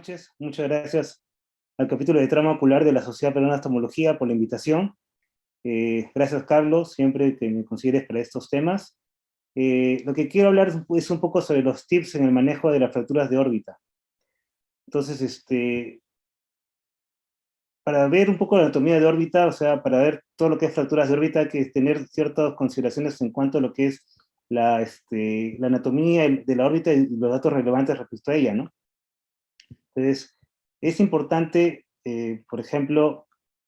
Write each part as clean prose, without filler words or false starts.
noches. Muchas gracias al capítulo de trauma ocular de la Sociedad Peruana de Oftalmología por la invitación. Gracias, Carlos, siempre que me consideres para estos temas. Lo que quiero hablar es un poco sobre los tips en el manejo de las fracturas de órbita. Entonces, para ver un poco la anatomía de órbita, o sea, para ver todo lo que es fracturas de órbita, hay que tener ciertas consideraciones en cuanto a lo que es la anatomía de la órbita y los datos relevantes respecto a ella, ¿no? Entonces, es importante, por ejemplo,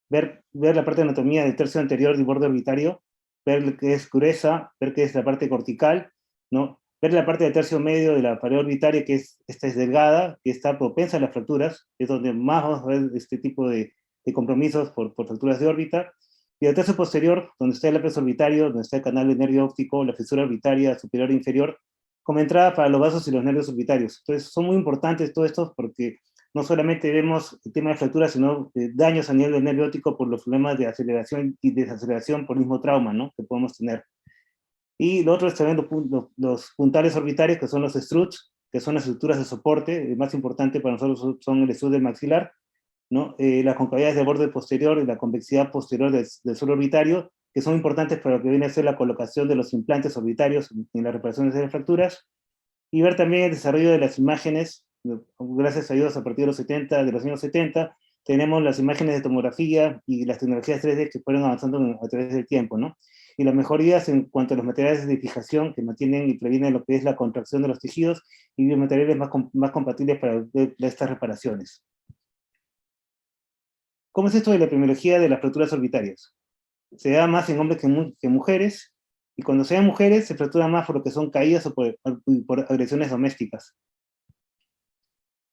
ver la parte de anatomía del tercio anterior del borde orbitario, ver lo que es gruesa, ver qué es la parte cortical, ¿no? Ver la parte del tercio medio de la pared orbitaria, que esta es delgada, que está propensa a las fracturas, es donde más vamos a ver este tipo de compromisos por fracturas de órbita. Y el tercio posterior, donde está el ápice orbitario, donde está el canal de nervio óptico, la fisura orbitaria superior e inferior, como entrada para los vasos y los nervios orbitarios. Entonces, son muy importantes todos estos porque no solamente vemos el tema de fracturas, sino daños a nivel del nervio óptico por los problemas de aceleración y desaceleración por el mismo trauma, ¿no?, que podemos tener. Y lo otro es también los puntales orbitarios, que son los struts, que son las estructuras de soporte. El más importante para nosotros son el strut del maxilar, ¿no? Las concavidades del borde posterior y la convexidad posterior del suelo orbitario, que son importantes para lo que viene a ser la colocación de los implantes orbitarios en las reparaciones de las fracturas, y ver también el desarrollo de las imágenes. Gracias a Dios, a partir de los años 70, tenemos las imágenes de tomografía y las tecnologías 3D que fueron avanzando a través del tiempo, ¿no? Y las mejorías en cuanto a los materiales de fijación que mantienen y previenen lo que es la contracción de los tejidos, y biomateriales más compatibles para estas reparaciones. ¿Cómo es esto de la epidemiología de las fracturas orbitarias? Se da más en hombres que en mujeres, y cuando sean mujeres se fracturan más por lo que son caídas o por agresiones domésticas.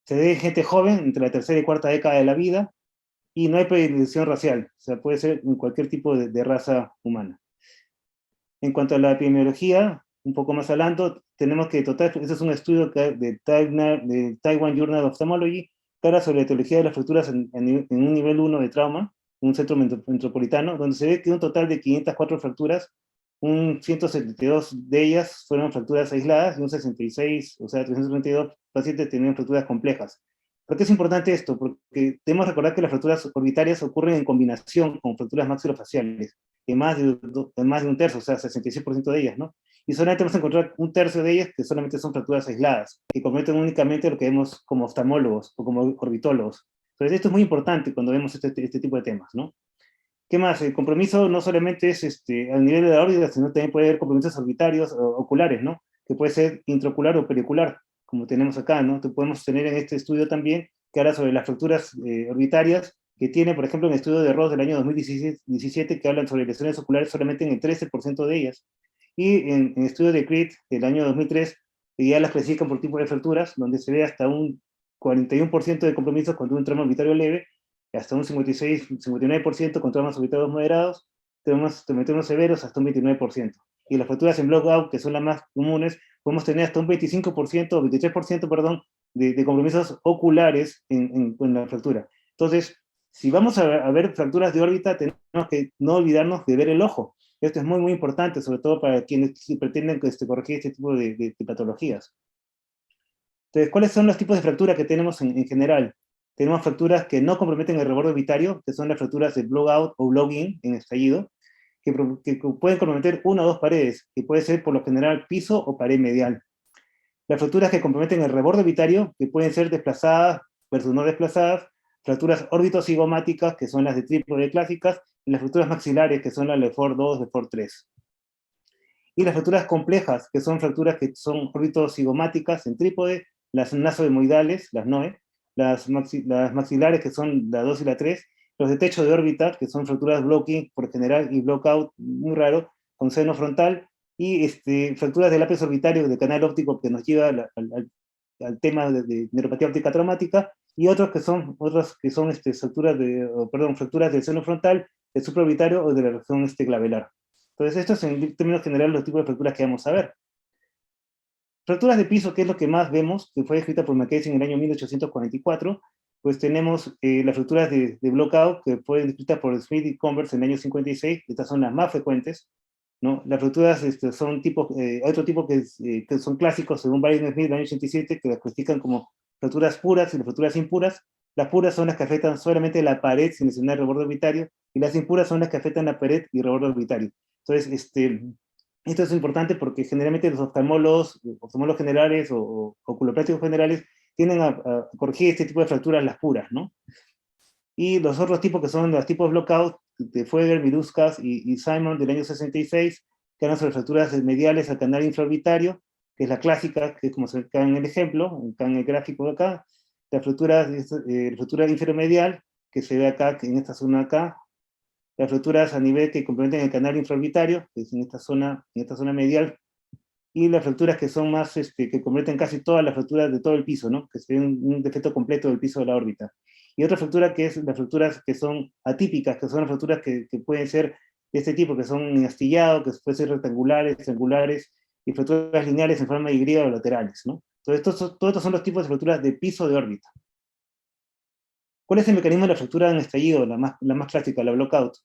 Se ve en gente joven, entre la tercera y cuarta década de la vida, y no hay predilección racial, o sea, puede ser en cualquier tipo de raza humana. En cuanto a la epidemiología, un poco más adelante, tenemos que este es un estudio de Taiwan Journal of Ophthalmology, que habla sobre la etiología de las fracturas en un nivel 1 de trauma, un centro metropolitano, donde se ve que un total de 504 fracturas, un 172 de ellas fueron fracturas aisladas, y un 66, o sea, 332 pacientes tenían fracturas complejas. ¿Por qué es importante esto? Porque debemos recordar que las fracturas orbitarias ocurren en combinación con fracturas maxilofaciales, en más de un tercio, o sea, 66% de ellas, ¿no? Y solamente vamos a encontrar un tercio de ellas que solamente son fracturas aisladas, que comprometen únicamente lo que vemos como oftalmólogos o como orbitólogos. Entonces, esto es muy importante cuando vemos este tipo de temas, ¿no? ¿Qué más? El compromiso no solamente es al nivel de la órbita, sino también puede haber compromisos orbitarios o oculares, ¿no? Que puede ser intraocular o periocular, como tenemos acá, ¿no? Podemos tener en este estudio también, que habla sobre las fracturas orbitarias, que tiene, por ejemplo, un estudio de Ross del año 2017, que hablan sobre lesiones oculares solamente en el 13% de ellas. Y en estudio de Creed del año 2003, que ya las clasifican por tipo de fracturas, donde se ve hasta un 41% de compromisos con un trauma orbitario leve, hasta un 59% con traumas orbitarios moderados, traumas severos hasta un 29%. Y las fracturas en block-out, que son las más comunes, podemos tener hasta un 25% o 23%, perdón, de compromisos oculares en la fractura. Entonces, si vamos a ver fracturas de órbita, tenemos que no olvidarnos de ver el ojo. Esto es muy, muy importante, sobre todo para quienes pretenden corregir este tipo de patologías. Entonces, ¿cuáles son los tipos de fractura que tenemos en general? Tenemos fracturas que no comprometen el reborde orbitario, que son las fracturas de blowout o blow-in en estallido, que pueden comprometer una o dos paredes, que puede ser por lo general piso o pared medial. Las fracturas que comprometen el reborde orbitario, que pueden ser desplazadas versus no desplazadas, fracturas orbitocigomáticas, que son las de trípode clásicas, y las fracturas maxilares, que son las de Ford 2, de Ford 3. Y las fracturas complejas, que son fracturas que son orbitocigomáticas en trípode, las nasohemoidales, las NOE, las maxilares, que son la 2 y la 3, los de techo de órbita, que son fracturas blocking por general y blockout, muy raro, con seno frontal, y fracturas del ápice orbitario del canal óptico, que nos lleva al tema de neuropatía óptica traumática, y otras que son fracturas del seno frontal, del supraorbitario o de la región clavelar. Entonces, estos en términos generales los tipos de fracturas que vamos a ver. Fracturas de piso, que es lo que más vemos, que fue escrita por Mackenzie en el año 1844, pues tenemos las fracturas de blockout, que fue descrita por Smith y Converse en el año 56, estas son las más frecuentes, ¿no? Las fracturas son otro tipo que son clásicos, según Byron Smith en el año 87, que las clasifican como fracturas puras y las fracturas impuras. Las puras son las que afectan solamente la pared sin lesionar el reborde orbitario, y las impuras son las que afectan la pared y el reborde orbitario. Entonces, esto es importante porque generalmente los oftalmólogos generales o oculoplásticos generales tienden a corregir este tipo de fracturas, las puras, ¿no? Y los otros tipos que son los tipos blockout de Fueger, Viruskas y Simon del año 66, que eran sobre fracturas mediales al canal infraorbitario, que es la clásica, que es como se ve acá en el ejemplo, acá en el gráfico de acá, la fractura inferomedial, que se ve acá, en esta zona acá, las fracturas a nivel que complementan el canal infraorbitario, que es en esta zona medial, y las fracturas que son más, que comprometen casi todas las fracturas de todo el piso, ¿no? Que se ve un defecto completo del piso de la órbita. Y otra fractura que es las fracturas que son atípicas, que son las fracturas que pueden ser de este tipo, que son en astillado, que pueden ser rectangulares, triangulares, y fracturas lineales en forma de Y o laterales, ¿no? Entonces, todos estos son los tipos de fracturas de piso de órbita. ¿Cuál es el mecanismo de la fractura en estallido, la más clásica, la blockout?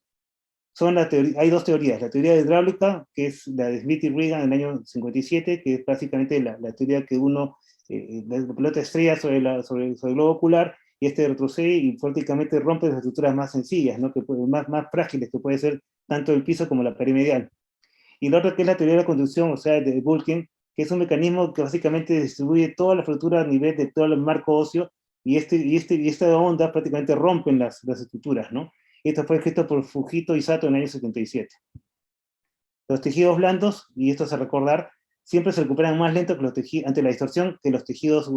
Hay dos teorías, la teoría hidráulica, que es la de Smith y Regan en el año 57, que es básicamente la teoría que la pelota estrella sobre el globo ocular, y retrocede y prácticamente rompe las estructuras más sencillas, ¿no? Más frágiles, que puede ser tanto el piso como la pared medial. Y la otra que es la teoría de la conducción, o sea, de Vulcan, que es un mecanismo que básicamente distribuye toda la fractura a nivel de todo el marco óseo, y esta onda prácticamente rompen las estructuras, ¿no? Esto fue escrito por Fujito y Sato en el año 77. Los tejidos blandos, y esto es a recordar, siempre se recuperan más lento que los tejidos, ante la distorsión, que los tejidos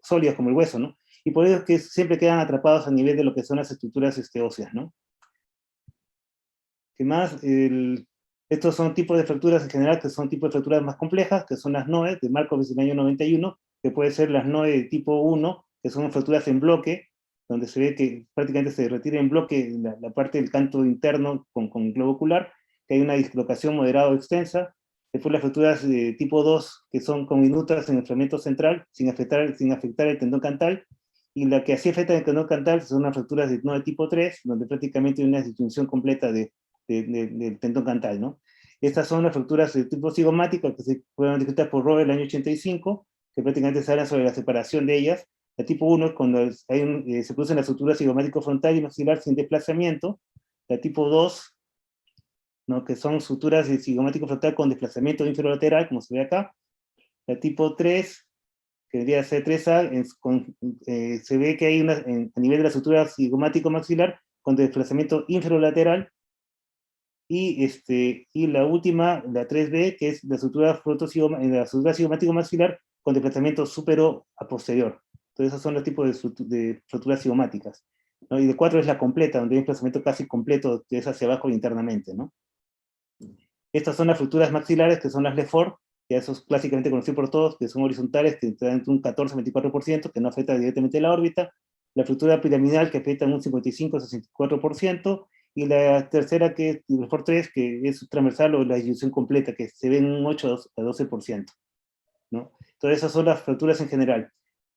sólidos como el hueso, ¿no? Y por eso es que siempre quedan atrapados a nivel de lo que son las estructuras óseas, ¿no? ¿Qué más? Estos son tipos de fracturas en general, que son tipos de fracturas más complejas, que son las NOE, de Markov del año 91, que puede ser las NOE de tipo 1, que son fracturas en bloque, donde se ve que prácticamente se retira en bloque la parte del canto interno con el globo ocular, que hay una dislocación moderada o extensa. Después las fracturas de tipo 2, que son minutas en el fragmento central, sin afectar el tendón cantal, y la que así afecta el tendón cantal son las fracturas de tipo 3, donde prácticamente hay una distinción completa del tendón cantal, ¿no? Estas son las fracturas de tipo cigomático que se fueron descritas por Robert en el año 85, que prácticamente se hablan sobre la separación de ellas. La tipo 1 es cuando se producen las estructuras cigomático frontal y maxilar sin desplazamiento. La tipo 2, ¿no? Que son suturas de cigomático frontal con desplazamiento inferolateral, como se ve acá. La tipo 3, que debería ser 3A, se ve que hay a nivel de la sutura cigomático maxilar con desplazamiento inferolateral. Y la última, la 3B, que es la sutura cigomático maxilar con desplazamiento supero a posterior. Entonces esos son los tipos de fracturas cigomáticas, ¿no? Y de 4 es la completa, donde hay un desplazamiento casi completo, que es hacia abajo internamente, ¿no? Estas son las fracturas maxilares, que son las Lefort, que eso es clásicamente conocido por todos, que son horizontales, que dan entre un 14-24%, que no afecta directamente a la órbita. La fractura piramidal, que afecta un 55-64%, y la tercera, que es Lefort 3, que es transversal o la distribución completa, que se ve en un 8-12%, ¿no? Entonces esas son las fracturas en general.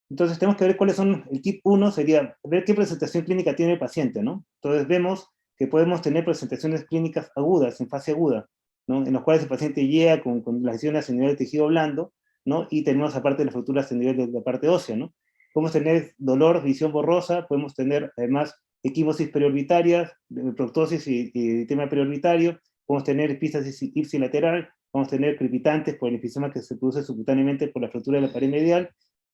Entonces tenemos que ver cuáles son, el tip 1 sería ver qué presentación clínica tiene el paciente, ¿no? Entonces vemos que podemos tener presentaciones clínicas agudas, en fase aguda, ¿no? En los cuales el paciente llega con las lesiones a nivel de tejido blando, ¿no? Y tenemos aparte las fracturas a nivel de la parte ósea, ¿no? Podemos tener dolor, visión borrosa, podemos tener además equimosis periorbitarias, proctosis y edema periorbitario, podemos tener epistasis ipsilateral, podemos tener crepitantes por el enfisema que se produce subcutáneamente por la fractura de la pared medial,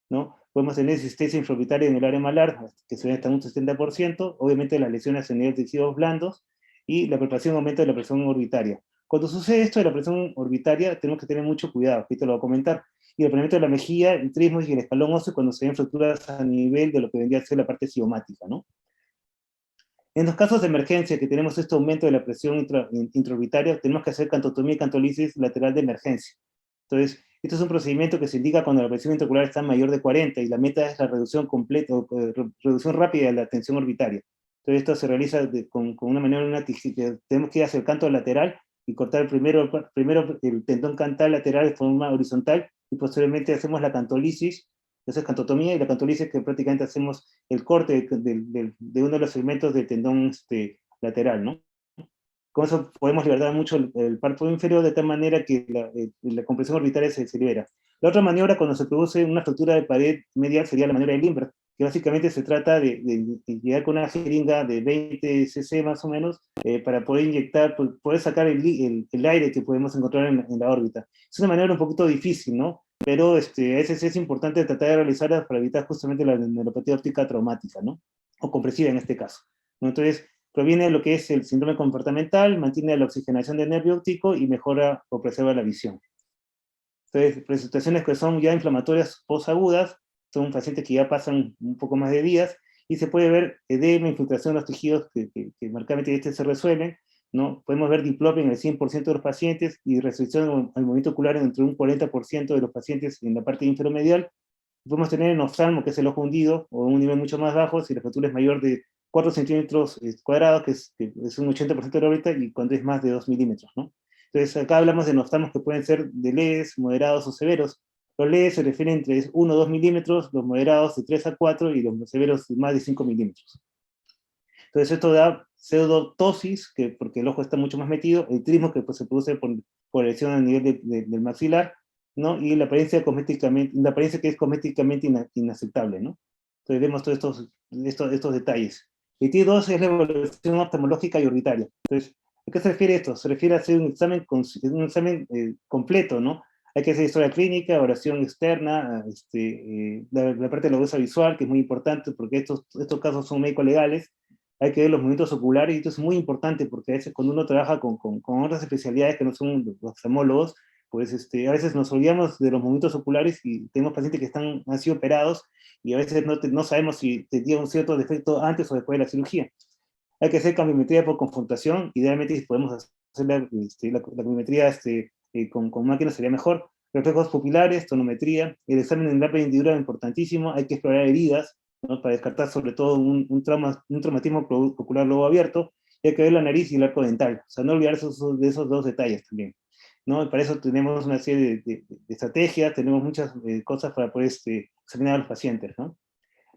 ¿no? Podemos tener existencia infraorbitaria en el área malar, que se ve hasta un 70%, obviamente las lesiones a nivel de tejidos blandos, y la palpación aumenta de la presión orbitaria. Cuando sucede esto de la presión orbitaria, tenemos que tener mucho cuidado, aquí te lo voy a comentar. Y el aplanamiento de la mejilla, el trismo y el escalón óseo cuando se ven fracturas a nivel de lo que vendría a ser la parte cigomática, ¿no? En los casos de emergencia, que tenemos este aumento de la presión intraorbitaria, tenemos que hacer cantotomía y cantolisis lateral de emergencia. Entonces, esto es un procedimiento que se indica cuando la presión intraocular está mayor de 40, y la meta es la reducción completa, reducción rápida de la tensión orbitaria. Entonces, esto se realiza con una manera, tenemos que ir hacia el canto lateral y cortar primero el tendón cantal lateral de forma horizontal, y posteriormente hacemos la cantolisis. Esa es cantotomía, y la cantolisis que prácticamente hacemos el corte de uno de los segmentos del tendón lateral, ¿no? Con eso podemos liberar mucho el párpado inferior de tal manera que la compresión orbitaria se libera. La otra maniobra cuando se produce una fractura de pared medial sería la maniobra de Lindbergh, que básicamente se trata de llegar con una jeringa de 20 cc más o menos para poder inyectar, poder sacar el aire que podemos encontrar en la órbita. Es una maniobra un poquito difícil, ¿no? Pero a veces es importante tratar de realizarla para evitar justamente la neuropatía óptica traumática, ¿no? O compresiva en este caso, ¿no? Entonces, proviene de lo que es el síndrome comportamental, mantiene la oxigenación del nervio óptico y mejora o preserva la visión. Entonces, presentaciones que son ya inflamatorias posagudas, son pacientes que ya pasan un poco más de días, y se puede ver edema, infiltración de los tejidos que marcadamente se resuelven, ¿no? Podemos ver diplopia en el 100% de los pacientes y restricción al movimiento ocular entre un 40% de los pacientes en la parte inferomedial. Podemos tener en oftalmo, que es el ojo hundido, o un nivel mucho más bajo, si la fractura es mayor de 4 centímetros cuadrados, que es un 80% de la órbita, y cuando es más de 2 milímetros, ¿no? Entonces, acá hablamos de oftalmos que pueden ser de leves, moderados o severos. Los leves se refieren entre 1 o 2 milímetros, los moderados de 3 a 4, y los severos de más de 5 milímetros. Entonces, esto da pseudotosis, porque el ojo está mucho más metido, el trismo, que pues, se produce por lesión a nivel del maxilar, ¿no? Y la apariencia que es cosméticamente inaceptable, ¿no? Entonces vemos todos estos detalles. El T2 es la evaluación oftalmológica y orbitaria. Entonces, ¿a qué se refiere esto? Se refiere a hacer un examen completo, ¿no? Hay que hacer historia clínica, evaluación externa, la parte de la bolsa visual, que es muy importante porque estos casos son médico-legales. Hay que ver los movimientos oculares, y esto es muy importante porque a veces cuando uno trabaja con otras especialidades que no son los oftalmólogos, pues a veces nos olvidamos de los movimientos oculares y tenemos pacientes que han sido operados y a veces no sabemos si tenía un cierto defecto antes o después de la cirugía. Hay que hacer cambimetría por confrontación, idealmente si podemos hacer la cambimetría con máquinas sería mejor. Reflejos pupilares, tonometría, el examen en lápiz individual es importantísimo, hay que explorar heridas, ¿no? Para descartar sobre todo un traumatismo ocular lobo abierto, y hay que ver la nariz y el arco dental, o sea, no olvidarse de esos dos detalles también, ¿no? Y para eso tenemos una serie de estrategias, tenemos muchas cosas para poder examinar a los pacientes, ¿no?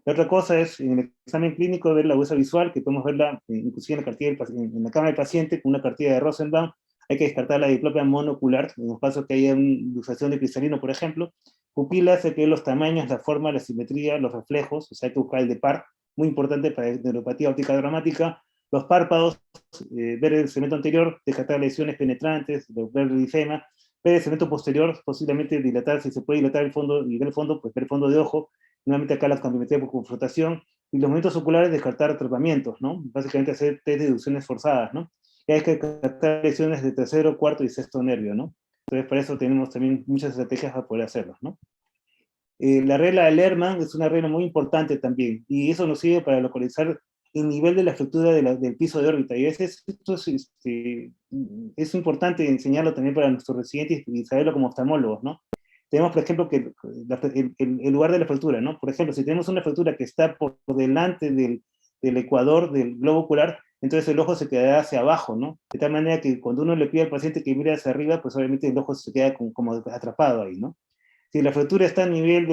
La otra cosa es, en el examen clínico, ver la huesa visual, que podemos verla inclusive en la, en la cámara del paciente con una cartilla de Rosenbaum. Hay que descartar la diplopia monocular, en los casos que haya una luxación de cristalino, por ejemplo. Pupilas, hay que ver los tamaños, la forma, la simetría, los reflejos, o sea, hay que buscar el de par, muy importante para la neuropatía óptica dramática. Los párpados, ver el segmento anterior, descartar lesiones penetrantes, ver el edema, ver el segmento posterior, posiblemente dilatar, si se puede dilatar el fondo y ver el fondo, pues ver el fondo de ojo. Nuevamente acá la campimetría por confrontación, y los movimientos oculares descartar atrapamientos, ¿no? Básicamente hacer test de deducciones forzadas, ¿no? Y hay que descartar lesiones de tercero, cuarto y sexto nervio, ¿no? Entonces, para eso tenemos también muchas estrategias para poder hacerlo, ¿no? La regla de Lerman es una regla muy importante también, y eso nos sirve para localizar el nivel de la estructura del piso de órbita, y a veces esto es importante enseñarlo también para nuestros residentes y saberlo como oftalmólogos, ¿no? Tenemos, por ejemplo, que el lugar de la fractura, ¿no? Por ejemplo, si tenemos una fractura que está por delante del ecuador del globo ocular, entonces el ojo se quedará hacia abajo, ¿no? De tal manera que cuando uno le pide al paciente que mire hacia arriba, pues obviamente el ojo se queda como atrapado ahí, ¿no? Si la fractura está a nivel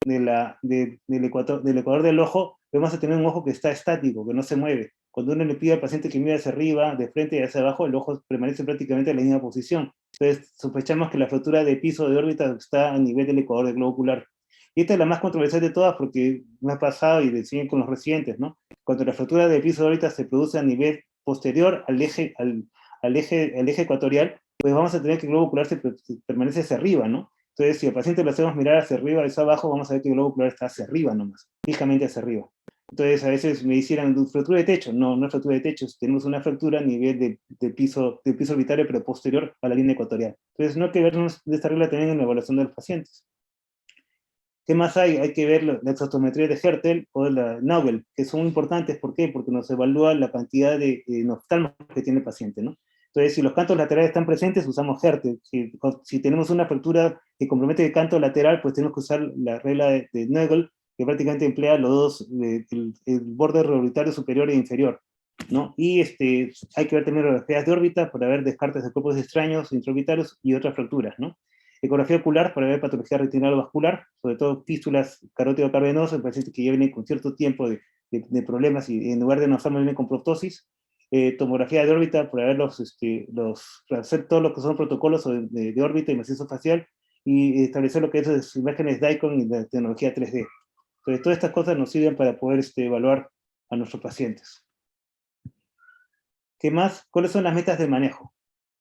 del ecuador del ojo, vamos a tener un ojo que está estático, que no se mueve. Cuando uno le pide al paciente que mire hacia arriba, de frente y hacia abajo, el ojo permanece prácticamente en la misma posición. Entonces, sospechamos que la fractura de piso de órbita está a nivel del ecuador del globo ocular. Y esta es la más controversial de todas porque me ha pasado y siguen con los residentes, ¿no? Cuando la fractura de piso de órbita se produce a nivel posterior al eje ecuatorial, pues vamos a tener que el globo ocular se permanece hacia arriba, ¿no? Entonces, si al paciente lo hacemos mirar hacia arriba y hacia abajo, vamos a ver que el globo ocular está hacia arriba nomás, fijamente hacia arriba. Entonces, a veces me hicieran fractura de techo. No, no es fractura de techo, tenemos una fractura a nivel del piso orbitario, pero posterior a la línea ecuatorial. Entonces, no hay que vernos de esta regla también en la evaluación de los pacientes. ¿Qué más hay? Hay que ver la exotometría de Hertel o la Nagel, que son importantes. ¿Por qué? Porque nos evalúa la cantidad de noftalmos que tiene el paciente, ¿no? Entonces, si los cantos laterales están presentes, usamos Hertel. Si tenemos una fractura que compromete el canto lateral, pues tenemos que usar la regla de Nagel, que prácticamente emplea los dos, el borde reorbitario superior e inferior, ¿no? Y hay que ver también radiografías de órbita para ver descartes de cuerpos extraños, intraorbitarios y otras fracturas, ¿no? Ecografía ocular para ver patología retinal o vascular, sobre todo fístulas carótido-cavernosas en pacientes que ya vienen con cierto tiempo de problemas y en lugar de noftalmo vienen con proptosis. tomografía de órbita para ver para hacer todo lo que son protocolos de órbita y macizo facial, y establecer lo que es las imágenes DICOM y la tecnología 3D. Entonces, todas estas cosas nos sirven para poder evaluar a nuestros pacientes. ¿Qué más? ¿Cuáles son las metas de manejo?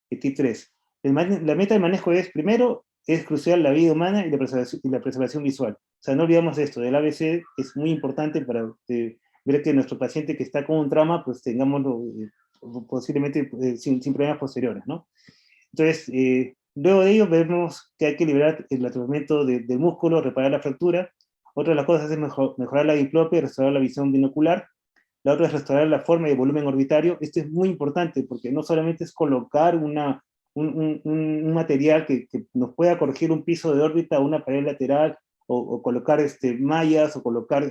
El tip 3. La meta de manejo es, primero, es crucial la vida humana y la preservación visual. O sea, no olvidamos esto, el ABC es muy importante para ver que nuestro paciente que está con un trauma, pues tengámoslo posiblemente sin problemas posteriores, ¿no? Entonces, luego de ello vemos que hay que liberar el tratamiento del músculo, reparar la fractura. Otra de las cosas es mejorar la diplopia y restaurar la visión binocular. La otra es restaurar la forma y el volumen orbitario. Esto es muy importante porque no solamente es colocar un material que nos pueda corregir un piso de órbita o una pared lateral, o colocar mallas, o colocar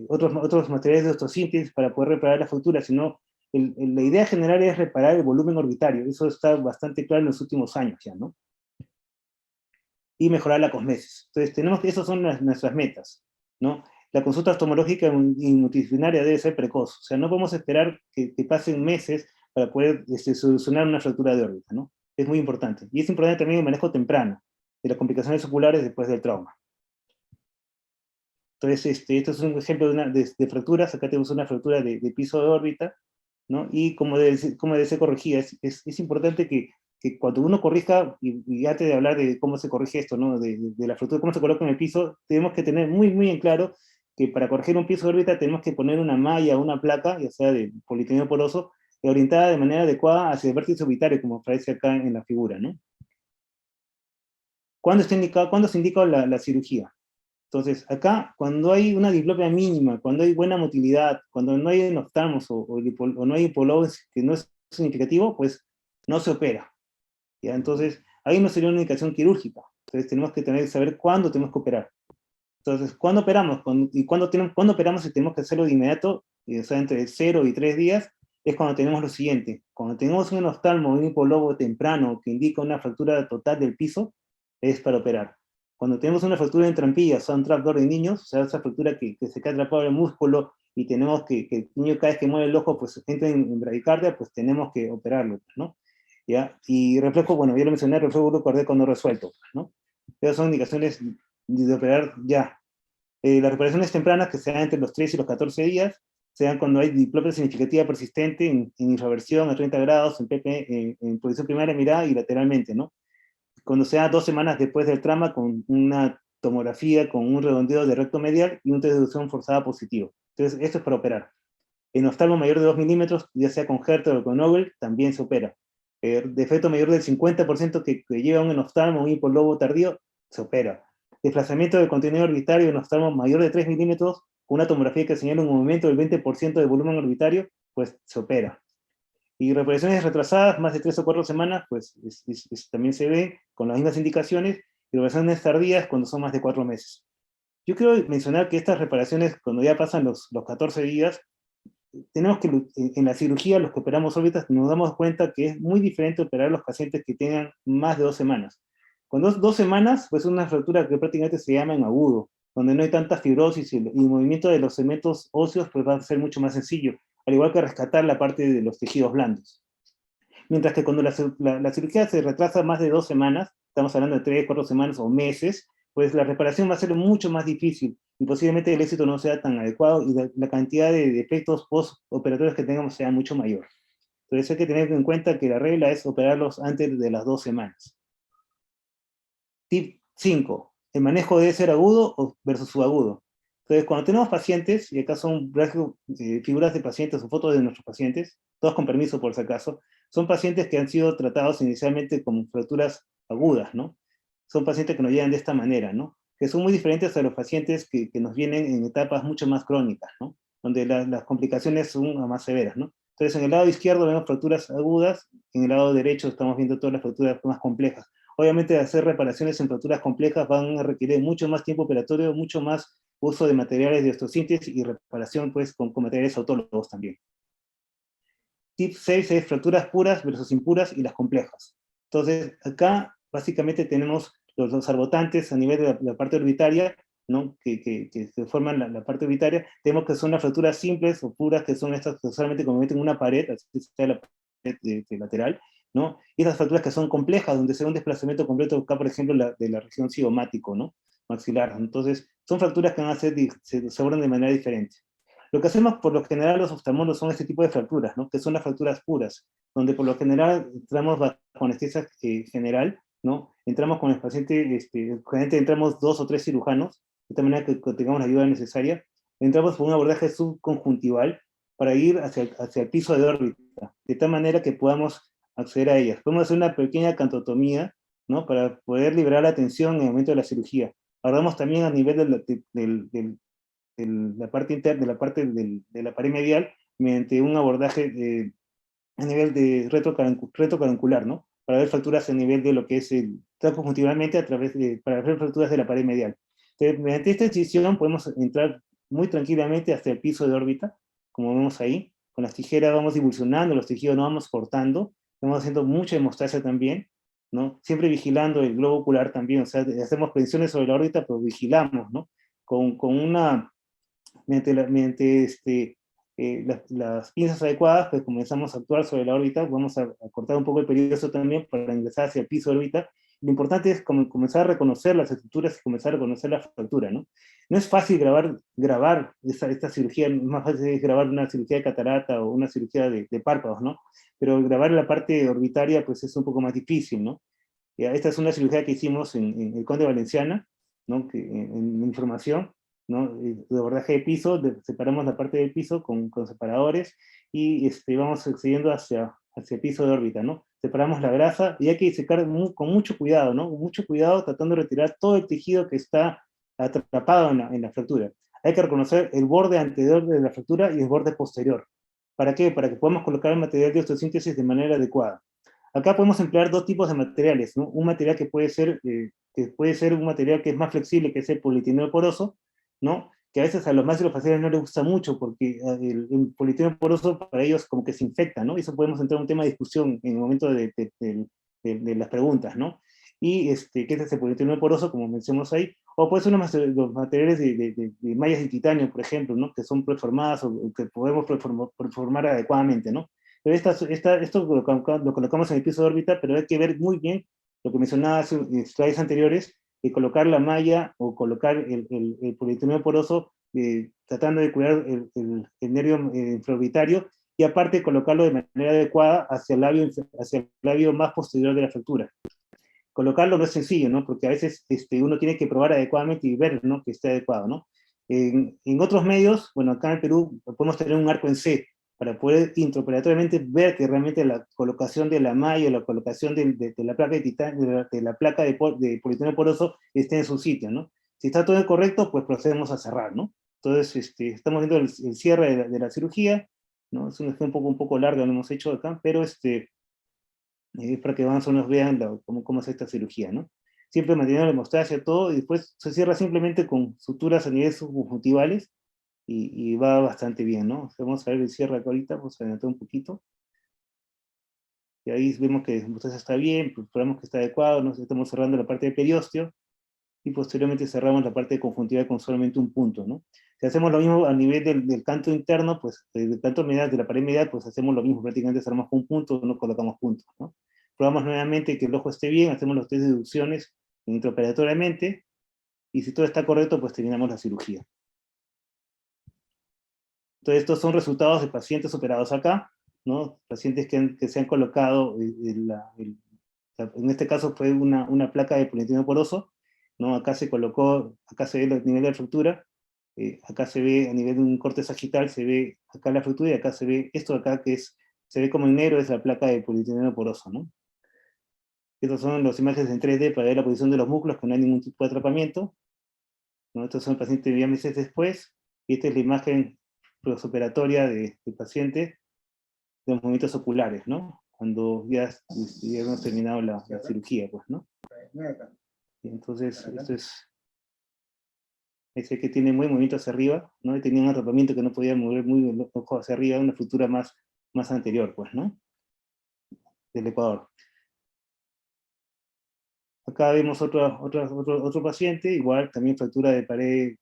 otros materiales de osteosíntesis para poder reparar la fractura, sino la idea general es reparar el volumen orbitario. Eso está bastante claro en los últimos años ya, ¿no? Y mejorar la cosmesis. Entonces, esas son nuestras metas, ¿no? La consulta oftalmológica y multidisciplinaria debe ser precoz. O sea, no podemos esperar que pasen meses para poder solucionar una fractura de órbita, ¿no? Es muy importante. Y es importante también el manejo temprano de las complicaciones oculares después del trauma. Entonces, esto es un ejemplo de fracturas. Acá tenemos una fractura de piso de órbita, ¿no? Y cómo debe ser corregida. Es importante que cuando uno corrija, y antes de hablar de cómo se corrige esto, ¿no? de la fractura, cómo se coloca en el piso, tenemos que tener muy, muy en claro que para corregir un piso de órbita tenemos que poner una malla o una placa, ya sea de polietileno poroso, orientada de manera adecuada hacia el vértice orbitario, como aparece acá en la figura, ¿no? ¿Cuándo se indica la cirugía? Entonces, acá, cuando hay una diplopia mínima, cuando hay buena motilidad, cuando no hay enoftalmos o no hay hipolobes que no es significativo, pues no se opera, ¿ya? Entonces, ahí no sería una indicación quirúrgica. Entonces, tenemos que saber cuándo tenemos que operar. Entonces, ¿cuándo operamos? ¿Cuándo operamos si tenemos que hacerlo de inmediato? O sea, entre 0 y 3 días, es cuando tenemos lo siguiente. Cuando tenemos un oftalmo o un hipolobo temprano que indica una fractura total del piso, es para operar. Cuando tenemos una fractura en trampillas, o sea, un trapdoor de niños, o sea, esa fractura que se queda atrapado en el músculo y tenemos que el niño cada vez que mueve el ojo, pues entra en bradicardia, pues tenemos que operarlo, ¿no? ¿Ya? Y reflejo, bueno, ya lo mencioné, reflejo cardíaco no resuelto, ¿no? Esas son indicaciones de operar ya. Las reparaciones tempranas, que se dan entre los 3 y los 14 días, se dan cuando hay diplopia significativa persistente en infraversión a 30 grados, en posición primaria mirada y lateralmente, ¿no? Cuando se da 2 semanas después del trauma, con una tomografía, con un redondeo de recto medial y un test de deducción forzada positivo. Entonces, esto es para operar. En oftalmo mayor de 2 milímetros, ya sea con Herter o con Nobel, también se opera. Defecto mayor del 50% que lleva un enoftalmo o un hipolobo tardío, se opera. Desplazamiento del contenido orbitario en oftalmo mayor de 3 milímetros, con una tomografía que señala un aumento del 20% de volumen orbitario, pues se opera. Y reparaciones retrasadas, más de 3 o 4 semanas, pues también se ve con las mismas indicaciones, y reparaciones tardías cuando son más de 4 meses. Yo quiero mencionar que estas reparaciones, cuando ya pasan los 14 días, tenemos que, en la cirugía, los que operamos órbitas, nos damos cuenta que es muy diferente operar a los pacientes que tengan más de 2 semanas. Con 2 semanas, pues es una fractura que prácticamente se llama en agudo, donde no hay tanta fibrosis y el movimiento de los segmentos óseos pues va a ser mucho más sencillo, al igual que rescatar la parte de los tejidos blandos. Mientras que cuando la cirugía se retrasa más de 2 semanas, estamos hablando de 3, 4 semanas o meses, pues la reparación va a ser mucho más difícil y posiblemente el éxito no sea tan adecuado y la cantidad de efectos postoperatorios que tengamos sea mucho mayor. Entonces hay que tener en cuenta que la regla es operarlos antes de las 2 semanas. Tip 5. El manejo debe ser agudo versus subagudo. Entonces, cuando tenemos pacientes, y acá son figuras de pacientes o fotos de nuestros pacientes, todos con permiso por si acaso, son pacientes que han sido tratados inicialmente como fracturas agudas, ¿no? Son pacientes que nos llegan de esta manera, ¿no? Que son muy diferentes a los pacientes que nos vienen en etapas mucho más crónicas, ¿no? Donde las complicaciones son más severas, ¿no? Entonces, en el lado izquierdo vemos fracturas agudas, en el lado derecho estamos viendo todas las fracturas más complejas. Obviamente, hacer reparaciones en fracturas complejas van a requerir mucho más tiempo operatorio, mucho más uso de materiales de osteosíntesis y reparación pues, con materiales autólogos también. Tip 6 es fracturas puras versus impuras y las complejas. Entonces, acá básicamente tenemos los arbotantes a nivel de la parte orbitaria, ¿no? Que forman la parte orbitaria. Tenemos que son las fracturas simples o puras, que son estas que solamente convierten en una pared, así está la pared de lateral, ¿no? Y esas fracturas que son complejas, donde se da un desplazamiento completo, acá por ejemplo de la región cigomático, ¿no? Maxilar. Entonces, son fracturas que van a ser, se abordan de manera diferente. Lo que hacemos por lo general los oftalmólogos son este tipo de fracturas, ¿no? Que son las fracturas puras, donde por lo general entramos bajo anestesia general, ¿no? Entramos con el paciente, generalmente entramos 2 o 3 cirujanos, de tal manera que tengamos la ayuda necesaria. Entramos por un abordaje subconjuntival para ir hacia el piso de órbita, de tal manera que podamos acceder a ellas. Podemos hacer una pequeña cantotomía, ¿no? Para poder liberar la tensión en el momento de la cirugía. Abordamos también a nivel de la parte interna, de la parte de la pared medial, mediante un abordaje a nivel de retrocaruncular, ¿no? Para ver fracturas a nivel de lo que es el tronco conjuntivamente para ver fracturas de la pared medial. Entonces, mediante esta decisión podemos entrar muy tranquilamente hasta el piso de órbita, como vemos ahí. Con las tijeras vamos divulsionando los tejidos, no vamos cortando, estamos haciendo mucha hemostasia también, ¿no? Siempre vigilando el globo ocular también, o sea, hacemos presiones sobre la órbita, pero vigilamos, ¿no? Con una mediante las pinzas adecuadas, pues comenzamos a actuar sobre la órbita, vamos a cortar un poco el periodo también para ingresar hacia el piso de órbita. Lo importante es comenzar a reconocer las estructuras y comenzar a reconocer la fractura, ¿no? No es fácil grabar esta cirugía, es más fácil grabar una cirugía de catarata o una cirugía de párpados, ¿no? Pero grabar la parte orbitaria, pues es un poco más difícil, ¿no? Esta es una cirugía que hicimos en el Conde Valenciana, ¿no? En información, ¿no? De abordaje de piso, separamos la parte del piso con separadores y vamos accediendo hacia el piso de órbita, ¿no? Separamos la grasa y hay que secar con mucho cuidado, ¿no? Con mucho cuidado tratando de retirar todo el tejido que está atrapado en la fractura. Hay que reconocer el borde anterior de la fractura y el borde posterior. ¿Para qué? Para que podamos colocar el material de osteosíntesis de manera adecuada. Acá podemos emplear dos tipos de materiales, ¿no? Un material que puede ser un material que es más flexible, que es el polietileno poroso, ¿no? Que a veces a los maxilofaciales no les gusta mucho, porque el polietileno poroso para ellos como que se infecta, ¿no? Y eso podemos entrar en un tema de discusión en el momento de las preguntas, ¿no? Y ¿qué es ese polietileno poroso, como mencionamos ahí? O puede ser los materiales de mallas de titanio, por ejemplo, ¿no? Que son preformadas o que podemos preformar adecuadamente, ¿no? Pero esto lo colocamos en el piso de órbita, pero hay que ver muy bien lo que mencionaba en slides anteriores, de colocar la malla o colocar el polietileno poroso, tratando de cuidar el nervio infraorbitario, y aparte colocarlo de manera adecuada hacia el labio más posterior de la fractura. Colocarlo no es sencillo, ¿no? Porque a veces uno tiene que probar adecuadamente y ver, ¿no? Que esté adecuado, ¿no? En otros medios, bueno, acá en Perú podemos tener un arco en C, para poder intraoperatoriamente ver que realmente la colocación de la malla, la colocación de la placa de titanio, de la placa de polietileno poroso esté en su sitio, ¿no? Si está todo correcto, pues procedemos a cerrar, ¿no? Entonces, estamos viendo el cierre de la cirugía, ¿no? Es un ejemplo un poco largo, lo hemos hecho acá, pero para que más o menos vean cómo es esta cirugía, ¿no? Siempre manteniendo la hemostasia, todo, y después se cierra simplemente con suturas a nivel subconjuntivales, y va bastante bien, ¿no? Vamos a ver el cierre acá ahorita, vamos a adelantar un poquito. Y ahí vemos que la hemostasia está bien, probamos que está adecuado, nos estamos cerrando la parte de periósteo, y posteriormente cerramos la parte de conjuntival con solamente un punto, ¿no? Si hacemos lo mismo a nivel del canto interno, pues del canto medial, de la pared medial, pues hacemos lo mismo, prácticamente cerramos con un punto, no colocamos puntos, ¿no? Probamos nuevamente que el ojo esté bien, hacemos las 3 deducciones intraoperatoriamente, y si todo está correcto, pues terminamos la cirugía. Entonces, estos son resultados de pacientes operados acá, ¿no? Pacientes que se han colocado, en este caso fue una placa de polietileno poroso, ¿no? Acá se colocó, acá se ve el nivel de fractura, acá se ve a nivel de un corte sagital, se ve acá la fractura, y acá se ve esto de acá se ve como en negro, es la placa de polietileno poroso, ¿no? Estas son las imágenes en 3D para ver la posición de los músculos, que no hay ningún tipo de atrapamiento, ¿no? Estos son pacientes ya meses después, y esta es la imagen postoperatoria del paciente, de los movimientos oculares, ¿no? Cuando ya hemos terminado la cirugía, pues, ¿no? Y entonces, esto es el que tiene muy movimiento hacia arriba, ¿no? Y tenía un atrapamiento que no podía mover muy el ojo hacia arriba, una fractura más anterior, pues, ¿no? Del Ecuador. Acá vemos otro paciente, igual también fractura de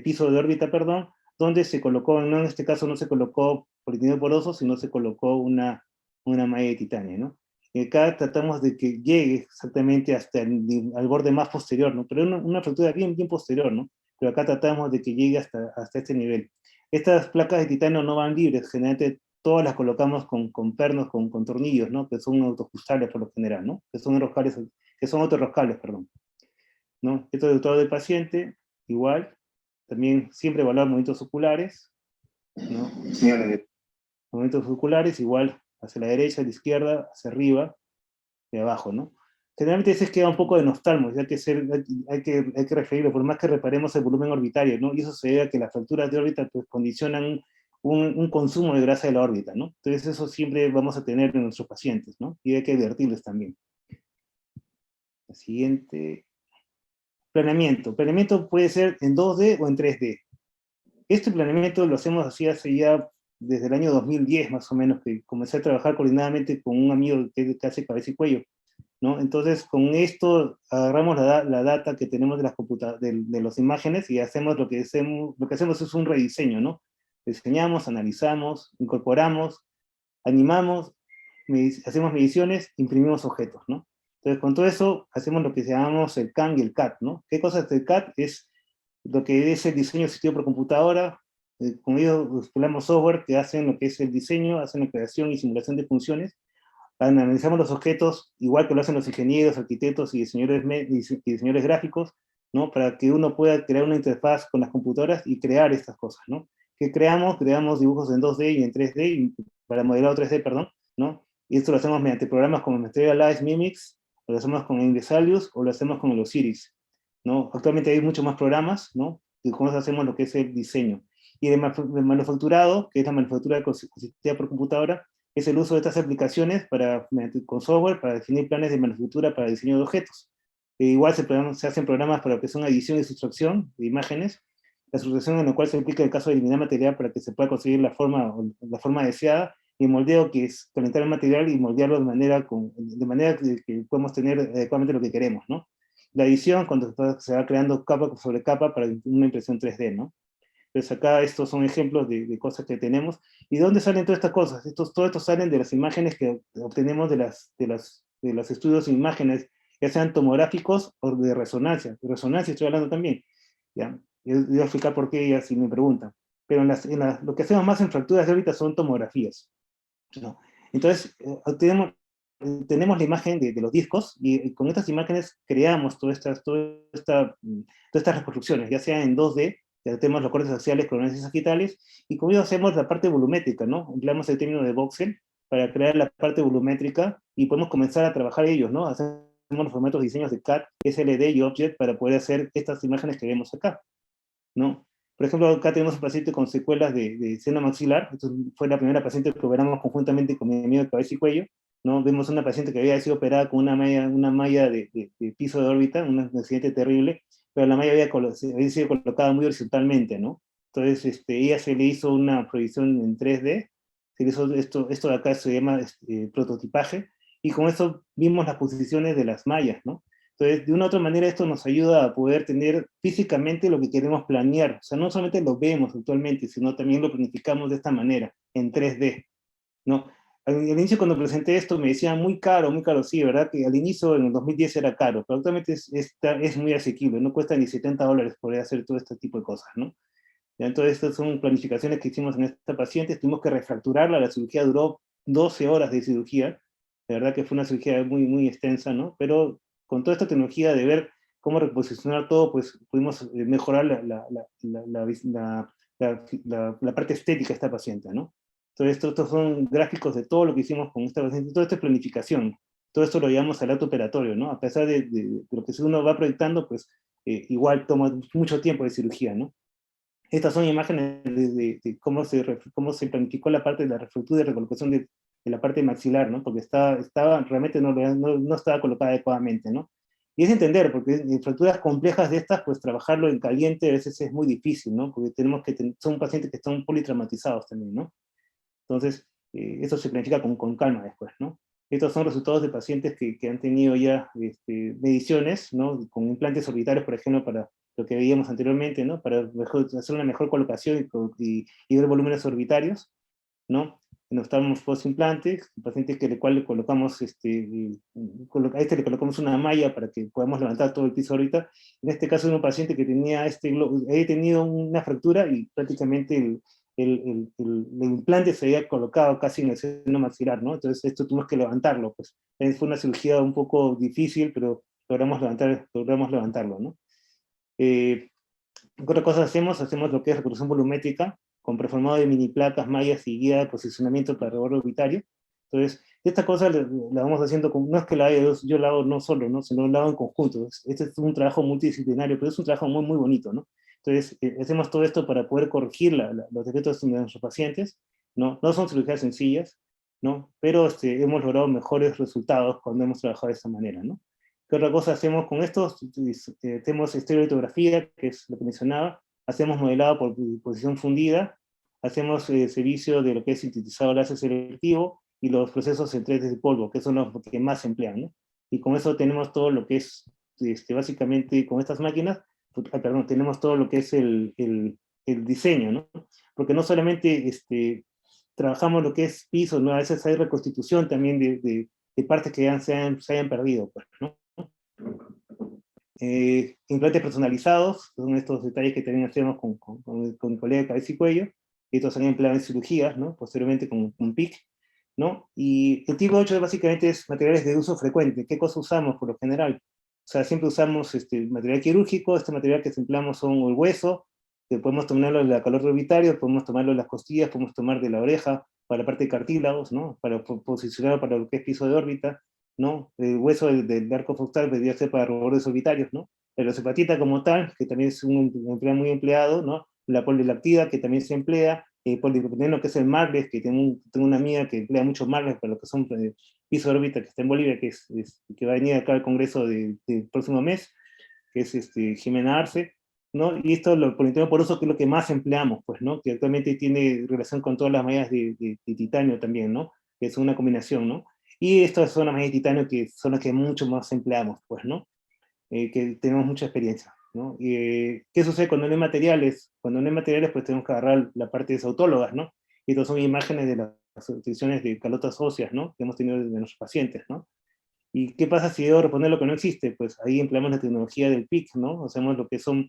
piso de órbita, perdón, donde se colocó, no en este caso no se colocó politinio poroso, sino se colocó una malla de titanio, ¿no? Y acá tratamos de que llegue exactamente hasta al borde más posterior, ¿no? Pero una fractura bien posterior, ¿no? Pero acá tratamos de que llegue hasta este nivel. Estas placas de titanio no van libres, generalmente todas las colocamos con pernos, con tornillos, ¿no? Que son autoajustables por lo general, ¿no? Que son autorroscables, perdón, ¿no? Esto es todo del paciente, igual, también siempre evaluar movimientos oculares, ¿no? Movimientos oculares, igual, hacia la derecha, a la izquierda, hacia arriba, y abajo, ¿no? Generalmente ese queda un poco de nostalmo, ya que hay que referirlo, por más que reparemos el volumen orbitario, ¿no? Y eso se debe a que las fracturas de órbita pues, condicionan un consumo de grasa de la órbita, ¿no? Entonces eso siempre vamos a tener en nuestros pacientes, ¿no? Y hay que advertirles también. La siguiente. Planeamiento. Planeamiento puede ser en 2D o en 3D. Este planeamiento lo hacemos así hace ya desde el año 2010 más o menos, que comencé a trabajar coordinadamente con un amigo que hace cabeza y cuello, ¿no? Entonces, con esto agarramos la data que tenemos de las imágenes y lo que hacemos es un rediseño, ¿no? Diseñamos, analizamos, incorporamos, animamos, hacemos mediciones, imprimimos objetos, ¿no? Entonces, con todo eso, hacemos lo que llamamos el CAM y el CAD, ¿no? ¿Qué cosa es el CAD? Es lo que es el diseño asistido por computadora. Con ellos desplegamos software que hacen lo que es el diseño, hacen la creación y simulación de funciones. Analizamos los objetos, igual que lo hacen los ingenieros, arquitectos y diseñadores gráficos, ¿no? Para que uno pueda crear una interfaz con las computadoras y crear estas cosas, ¿no? ¿Qué creamos? Creamos dibujos en 2D y en 3D, para modelado 3D, perdón, ¿no? Y esto lo hacemos mediante programas como Materialize, Mimix, o lo hacemos con Invisalius, o lo hacemos con el Osiris, ¿no? Actualmente hay muchos más programas, ¿no? Y con eso hacemos lo que es el diseño. Y de manufacturado, que es la manufactura consistida por computadora, es el uso de estas aplicaciones con software para definir planes de manufactura para diseño de objetos. Igual se hacen programas para lo que son edición y sustracción de imágenes, la sustracción en la cual se implica el caso de eliminar material para que se pueda conseguir la forma deseada, y el moldeo, que es calentar el material y moldearlo de manera que podemos tener adecuadamente lo que queremos, ¿no? La edición, cuando se va creando capa sobre capa para una impresión 3D, ¿no? Entonces acá estos son ejemplos de cosas que tenemos. ¿Y de dónde salen todas estas cosas? Todo esto salen de las imágenes que obtenemos de los estudios de imágenes, ya sean tomográficos o de resonancia. De resonancia estoy hablando también. ¿Ya? Yo voy a explicar por qué ya si me preguntan. Pero lo que hacemos más en fracturas de órbita son tomografías, ¿no? Entonces, tenemos la imagen de los discos, y con estas imágenes creamos todas estas reconstrucciones, ya sea en 2D, que tenemos los cortes axiales, coronales y sagitales, y con ello hacemos la parte volumétrica, ¿no? Empleamos el término de voxel para crear la parte volumétrica, y podemos comenzar a trabajar ellos, ¿no? Hacemos los formatos de diseños de CAD, SLD y Object para poder hacer estas imágenes que vemos acá, ¿no? Por ejemplo, acá tenemos un paciente con secuelas de seno maxilar. Esto fue la primera paciente que operamos conjuntamente con mi amigo de cabeza y cuello, ¿no? Vemos una paciente que había sido operada con una malla de piso de órbita, un accidente terrible, pero la malla había sido colocada muy horizontalmente, ¿no? Entonces, ella se le hizo una proyección en 3D, se le hizo esto de acá se llama prototipaje, y con eso vimos las posiciones de las mallas, ¿no? Entonces, de una u otra manera, esto nos ayuda a poder tener físicamente lo que queremos planear. O sea, no solamente lo vemos actualmente, sino también lo planificamos de esta manera, en 3D, ¿no? Al inicio, cuando presenté esto, me decían muy caro, sí, ¿verdad? Que al inicio, en el 2010, era caro, pero actualmente es muy asequible, no cuesta ni $70 poder hacer todo este tipo de cosas, ¿no? Ya, entonces, estas son planificaciones que hicimos en esta paciente. Tuvimos que refracturarla, la cirugía duró 12 horas de cirugía, de verdad que fue una cirugía muy extensa, ¿no? Pero con toda esta tecnología de ver cómo reposicionar todo, pues pudimos mejorar la parte estética de esta paciente, ¿no? Entonces, estos son gráficos de todo lo que hicimos con esta paciente, toda esta planificación. Todo esto lo llevamos al acto operatorio, ¿no? A pesar de lo que uno va proyectando, pues igual toma mucho tiempo de cirugía, ¿no? Estas son imágenes de cómo se planificó la parte de la refractura y recolocación de la parte maxilar, ¿no? Porque realmente no estaba colocada adecuadamente, ¿no? Y es entender, porque en fracturas complejas de estas, pues trabajarlo en caliente a veces es muy difícil, ¿no? Porque son pacientes que están politraumatizados también, ¿no? Entonces, eso se planifica con calma después, ¿no? Estos son resultados de pacientes que han tenido ya mediciones, ¿no? Con implantes orbitarios, por ejemplo, para lo que veíamos anteriormente, ¿no? Para hacer una mejor colocación y ver volúmenes orbitarios, ¿no? Nos estamos post-implantes, pacientes que el cual le colocamos, a este le colocamos una malla para que podamos levantar todo el piso ahorita. En este caso, era un paciente que tenía había tenido una fractura y prácticamente el implante se había colocado casi en el seno maxilar, ¿no? Entonces esto tuvimos que levantarlo, pues. Fue una cirugía un poco difícil, pero logramos levantarlo, ¿no? ¿Qué otra cosa hacemos? Hacemos lo que es reconstrucción volumétrica, con preformado de mini placas, mallas y guía de posicionamiento para reborde orbitario. Entonces, esta cosa la vamos haciendo, no es que la haga yo la hago no solo, ¿no? Sino la hago en conjunto. Este es un trabajo multidisciplinario, pero es un trabajo muy, muy bonito, ¿no? Entonces, hacemos todo esto para poder corregir los defectos de nuestros pacientes, ¿no? No son cirugías sencillas, ¿no? Pero hemos logrado mejores resultados cuando hemos trabajado de esta manera, ¿no? ¿Qué otra cosa hacemos con esto? Hacemos estereolitografía, que es lo que mencionaba, hacemos modelado por posición fundida, hacemos servicio de lo que es sintetizado láser selectivo, y los procesos en 3D de polvo, que son los que más se emplean, ¿no? Y con eso tenemos todo lo que es, básicamente, con estas máquinas, perdón, tenemos todo lo que es el diseño, ¿no? Porque no solamente trabajamos lo que es piso, ¿no? A veces hay reconstitución también de partes que se hayan perdido, pues, ¿no? Implantes personalizados, son estos detalles que también hacemos con mi colega de cabeza y cuello, y estos se han empleado en cirugías, ¿no? Posteriormente con PIC, ¿no? Y el tipo 8 básicamente es materiales de uso frecuente. ¿Qué cosa usamos por lo general? O sea, siempre usamos material quirúrgico, este material que empleamos son el hueso, que podemos tomarlo de la color orbitario, podemos tomarlo de las costillas, podemos tomar de la oreja, para la parte de cartílagos, ¿no? Para posicionarlo para lo que es piso de órbita, ¿no? El hueso del arco frontal podría ser para roedores orbitarios, ¿no? La hepatita como tal, que también es un empleo muy empleado, ¿no? La polilactida, que también se emplea, polipropileno, que es el marles, que tengo una amiga que emplea mucho marles para lo que son piso de órbita, que está en Bolivia, que va a venir acá al congreso del próximo mes, que es Jimena Arce, ¿no? Y esto, el polipropileno poroso, que es lo que más empleamos, pues, ¿no? Que actualmente tiene relación con todas las mallas de titanio también, ¿no? Que es una combinación, ¿no? Y estas son las mallas de titanio que son las que mucho más empleamos, pues, ¿no? Que tenemos mucha experiencia, ¿no? ¿Qué sucede cuando no hay materiales? Cuando no hay materiales, pues tenemos que agarrar la parte de autólogas, ¿no? Y estas son imágenes de las utilizaciones de calotas óseas, ¿no? Que hemos tenido de nuestros pacientes, ¿no? ¿Y qué pasa si debo reponer lo que no existe? Pues ahí empleamos la tecnología del PIC, ¿no? Hacemos lo que son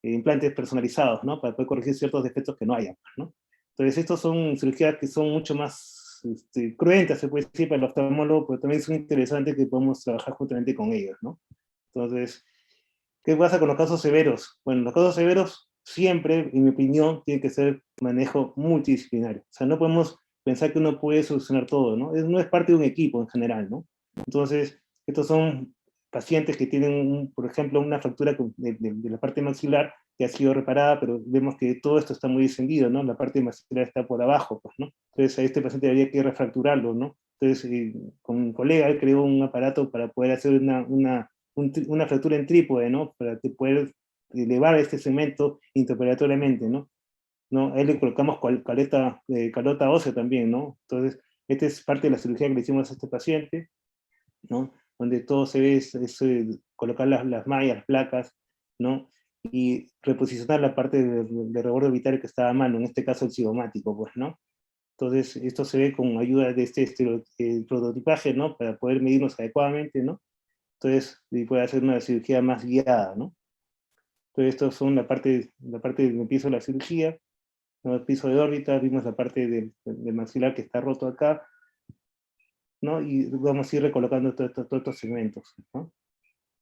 implantes personalizados, ¿no? Para poder corregir ciertos defectos que no hayan, ¿no? Entonces, estos son cirugías que son mucho más cruentas, se puede decir, para el oftalmólogo, pero también son interesantes que podemos trabajar justamente con ellos, ¿no? Entonces, ¿qué pasa con los casos severos? Bueno, los casos severos siempre, en mi opinión, tiene que ser manejo multidisciplinario. O sea, no podemos pensar que uno puede solucionar todo, ¿no? No es parte de un equipo en general, ¿no? Entonces, estos son pacientes que tienen, por ejemplo, una fractura de la parte maxilar que ha sido reparada, pero vemos que todo esto está muy descendido, ¿no? La parte maxilar está por abajo, pues, ¿no? Entonces, a este paciente habría que refracturarlo, ¿no? Entonces, con un colega, él creó un aparato para poder hacer una fractura en trípode, ¿no? Para poder elevar este segmento intraoperatoriamente, ¿no? ¿No? A él le colocamos calota ósea también, ¿no? Entonces, esta es parte de la cirugía que le hicimos a este paciente, ¿no? Donde todo se ve colocar las mallas, las placas, ¿no? Y reposicionar la parte de reborde orbitario que estaba mal, en este caso el cigomático, pues, ¿no? Entonces, esto se ve con ayuda de prototipaje, ¿no? Para poder medirnos adecuadamente, ¿no? Entonces, y puede hacer una cirugía más guiada, ¿no? Entonces, estos son la parte del piso de la cirugía, ¿no? El piso de órbita, vimos la parte del maxilar que está roto acá, ¿no? Y vamos a ir recolocando todos estos segmentos, ¿no?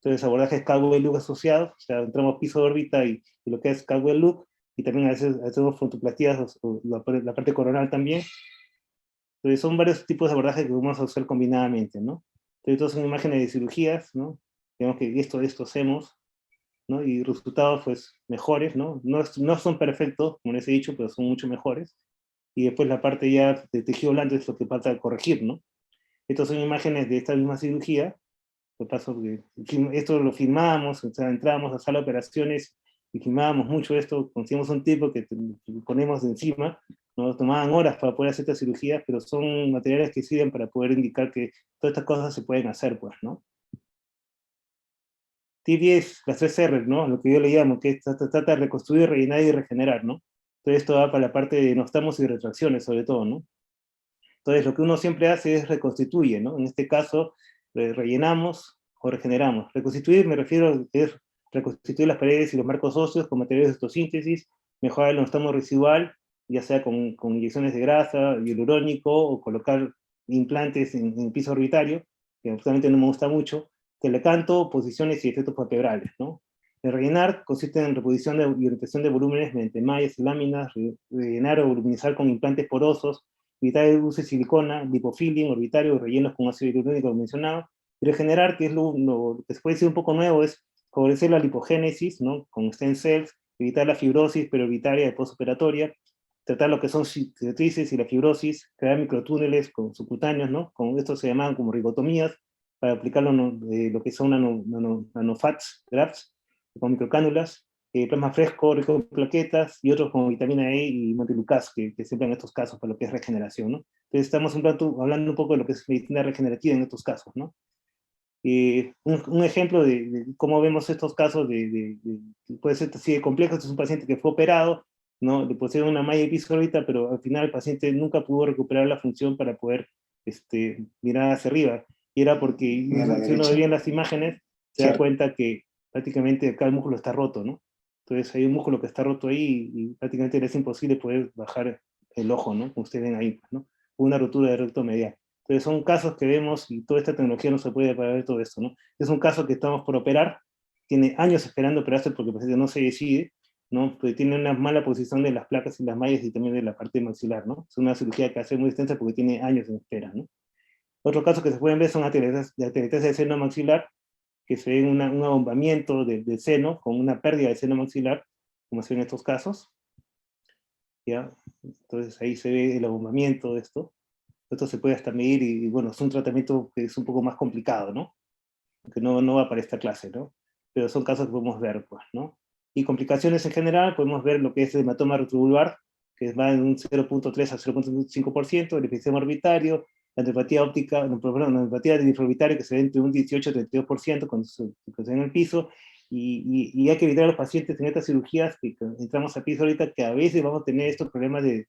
Entonces, abordajes Caldwell Look asociados, o sea, entramos piso de órbita y lo que es Caldwell Look, y también a veces hacemos frontoplastías, o la parte coronal también. Entonces, son varios tipos de abordajes que vamos a hacer combinadamente, ¿no? Entonces, todas son imágenes de cirugías, ¿no? Digamos que esto hacemos, ¿no? Y resultados, pues, mejores, ¿no? No son perfectos, como les he dicho, pero son mucho mejores. Y después la parte ya de tejido blando es lo que falta corregir, ¿no? Estas son imágenes de esta misma cirugía. Lo paso, esto lo filmamos, o sea, entramos a sala de operaciones y filmábamos mucho esto, conseguimos un tipo que ponemos encima, nos tomaban horas para poder hacer estas cirugías, pero son materiales que sirven para poder indicar que todas estas cosas se pueden hacer, pues, ¿no? T10, las 3 R, ¿no? Lo que yo le llamo, que trata de reconstruir, rellenar y regenerar, ¿no? Entonces esto va para la parte de nostamos y retracciones, sobre todo, ¿no? Entonces lo que uno siempre hace es reconstituye, ¿no? En este caso, rellenamos o regeneramos. Reconstituir me refiero a es reconstituir las paredes y los marcos óseos con materiales de osteosíntesis, mejorar el nostamo residual, ya sea con inyecciones de grasa, hialurónico, o colocar implantes en piso orbitario, que justamente no me gusta mucho, telecanto, posiciones y efectos palpebrales, ¿no? El rellenar consiste en reposición y orientación de volúmenes mediante mallas y láminas, rellenar o voluminizar con implantes porosos, evitar el uso de silicona, lipofilling, orbitario, rellenos con ácido hialurónico como mencionado, y regenerar, que es lo que se puede decir un poco nuevo, es favorecer la lipogénesis, ¿no? Con stem cells, evitar la fibrosis periorbitaria de postoperatoria, tratar lo que son cicatrices y la fibrosis, crear microtúneles con subcutáneos, ¿no? Con esto se llaman como ribotomías, para aplicar lo que son nanofats, grafts, con microcánulas, plasma fresco, rico en plaquetas, y otros como vitamina E y montelukast, que se emplean en estos casos para lo que es regeneración, ¿no? Entonces estamos hablando un poco de lo que es medicina regenerativa en estos casos, ¿no? Un ejemplo de cómo vemos estos casos puede ser así de complejo. Este es un paciente que fue operado, ¿no? Le pusieron una malla episórica, pero al final el paciente nunca pudo recuperar la función para poder mirar hacia arriba. Y era porque, si uno ve bien las imágenes, se da cuenta que prácticamente acá el músculo está roto, ¿no? Entonces hay un músculo que está roto ahí y prácticamente es imposible poder bajar el ojo, ¿no? Como ustedes ven ahí, ¿no? Una rotura de recto medial. Entonces son casos que vemos y toda esta tecnología no se puede para ver todo esto, ¿no? Es un caso que estamos por operar, tiene años esperando operarse porque el paciente no se decide, ¿no? Porque tiene una mala posición de las placas y las mallas y también de la parte maxilar, ¿no? Es una cirugía que hace muy extensa porque tiene años en espera, ¿no? Otros casos que se pueden ver son atelectasia de seno maxilar, que se ve un abombamiento del seno con una pérdida de seno maxilar, como se ve en estos casos, ¿ya? Entonces ahí se ve el abombamiento de esto. Esto se puede hasta medir y, bueno, es un tratamiento que es un poco más complicado, ¿no? Que no va para esta clase, ¿no? Pero son casos que podemos ver, pues, ¿no? Y complicaciones en general, podemos ver lo que es el hematoma retrovulvar, que va en un 0.3 a 0.5%, el efisema orbitario, la neuropatía óptica, no, perdón, la neuropatía de orbitario que se ve entre un 18 y 32% cuando se ve en el piso, y hay que evitar a los pacientes en estas cirugías que entramos a piso ahorita, que a veces vamos a tener estos problemas de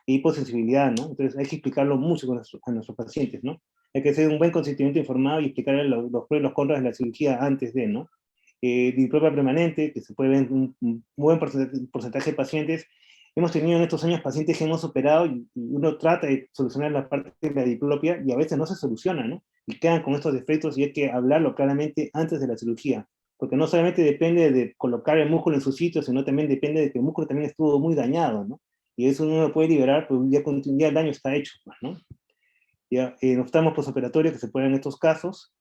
hiposensibilidad, ¿no? Entonces hay que explicarlo mucho a nuestros pacientes, ¿no? Hay que hacer un buen consentimiento informado y explicarle los pros y los contras de la cirugía antes de, ¿no? Diplopia permanente, que se puede ver en un buen porcentaje de pacientes. Hemos tenido en estos años pacientes que hemos operado y uno trata de solucionar la parte de la diplopia y a veces no se soluciona, ¿no? Y quedan con estos defectos y hay que hablarlo claramente antes de la cirugía. Porque no solamente depende de colocar el músculo en su sitio, sino también depende de que el músculo también estuvo muy dañado, ¿no? Y eso no lo puede liberar, pues ya el daño está hecho, pues, ¿no? ¿Ya? Noctamos posoperatorios que se pueden en estos casos,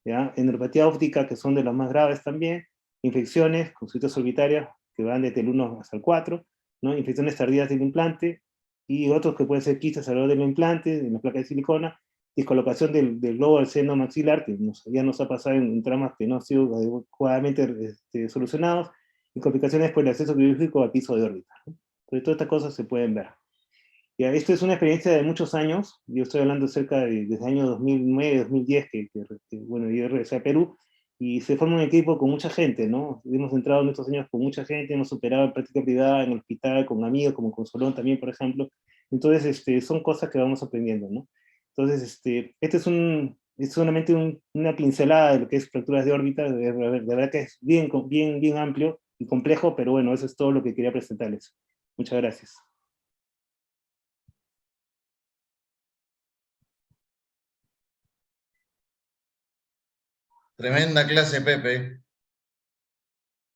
¿ya? En neuropatía óptica, que son de las más graves también, infecciones con consultas orbitarias que van desde el 1 hasta el 4, ¿no? Infecciones tardías del implante, y otros que pueden ser quistes alrededor del implante, en la placa de silicona, discolocación del globo del seno maxilar, que ya nos ha pasado en tramas que no han sido adecuadamente solucionados, y complicaciones por el acceso quirúrgico al piso de órbita, ¿no? Entonces todas estas cosas se pueden ver. Ya, esto es una experiencia de muchos años. Yo estoy hablando desde el año 2009, 2010, bueno, yo regresé a Perú, y se forma un equipo con mucha gente, ¿no? Hemos entrado en estos años con mucha gente, hemos operado en práctica privada, en el hospital, con amigos, como con Solón también, por ejemplo. Entonces, son cosas que vamos aprendiendo, ¿no? Entonces, este es solamente una pincelada de lo que es fracturas de órbita. De verdad que es bien amplio y complejo, pero bueno, eso es todo lo que quería presentarles. Muchas gracias. Tremenda clase, Pepe.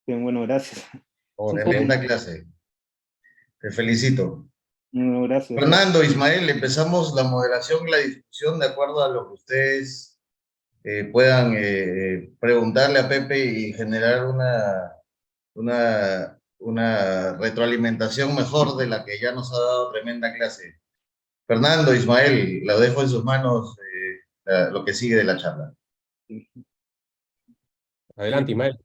Bien, bueno, gracias. Oh, Un poco, tremenda clase. Te felicito. no, gracias, gracias. Fernando, Ismael, empezamos la moderación y la discusión de acuerdo a lo que ustedes puedan preguntarle a Pepe y generar una retroalimentación mejor de la que ya nos ha dado tremenda clase. Fernando, Ismael, lo dejo en sus manos lo que sigue de la charla. Adelante, Ismael.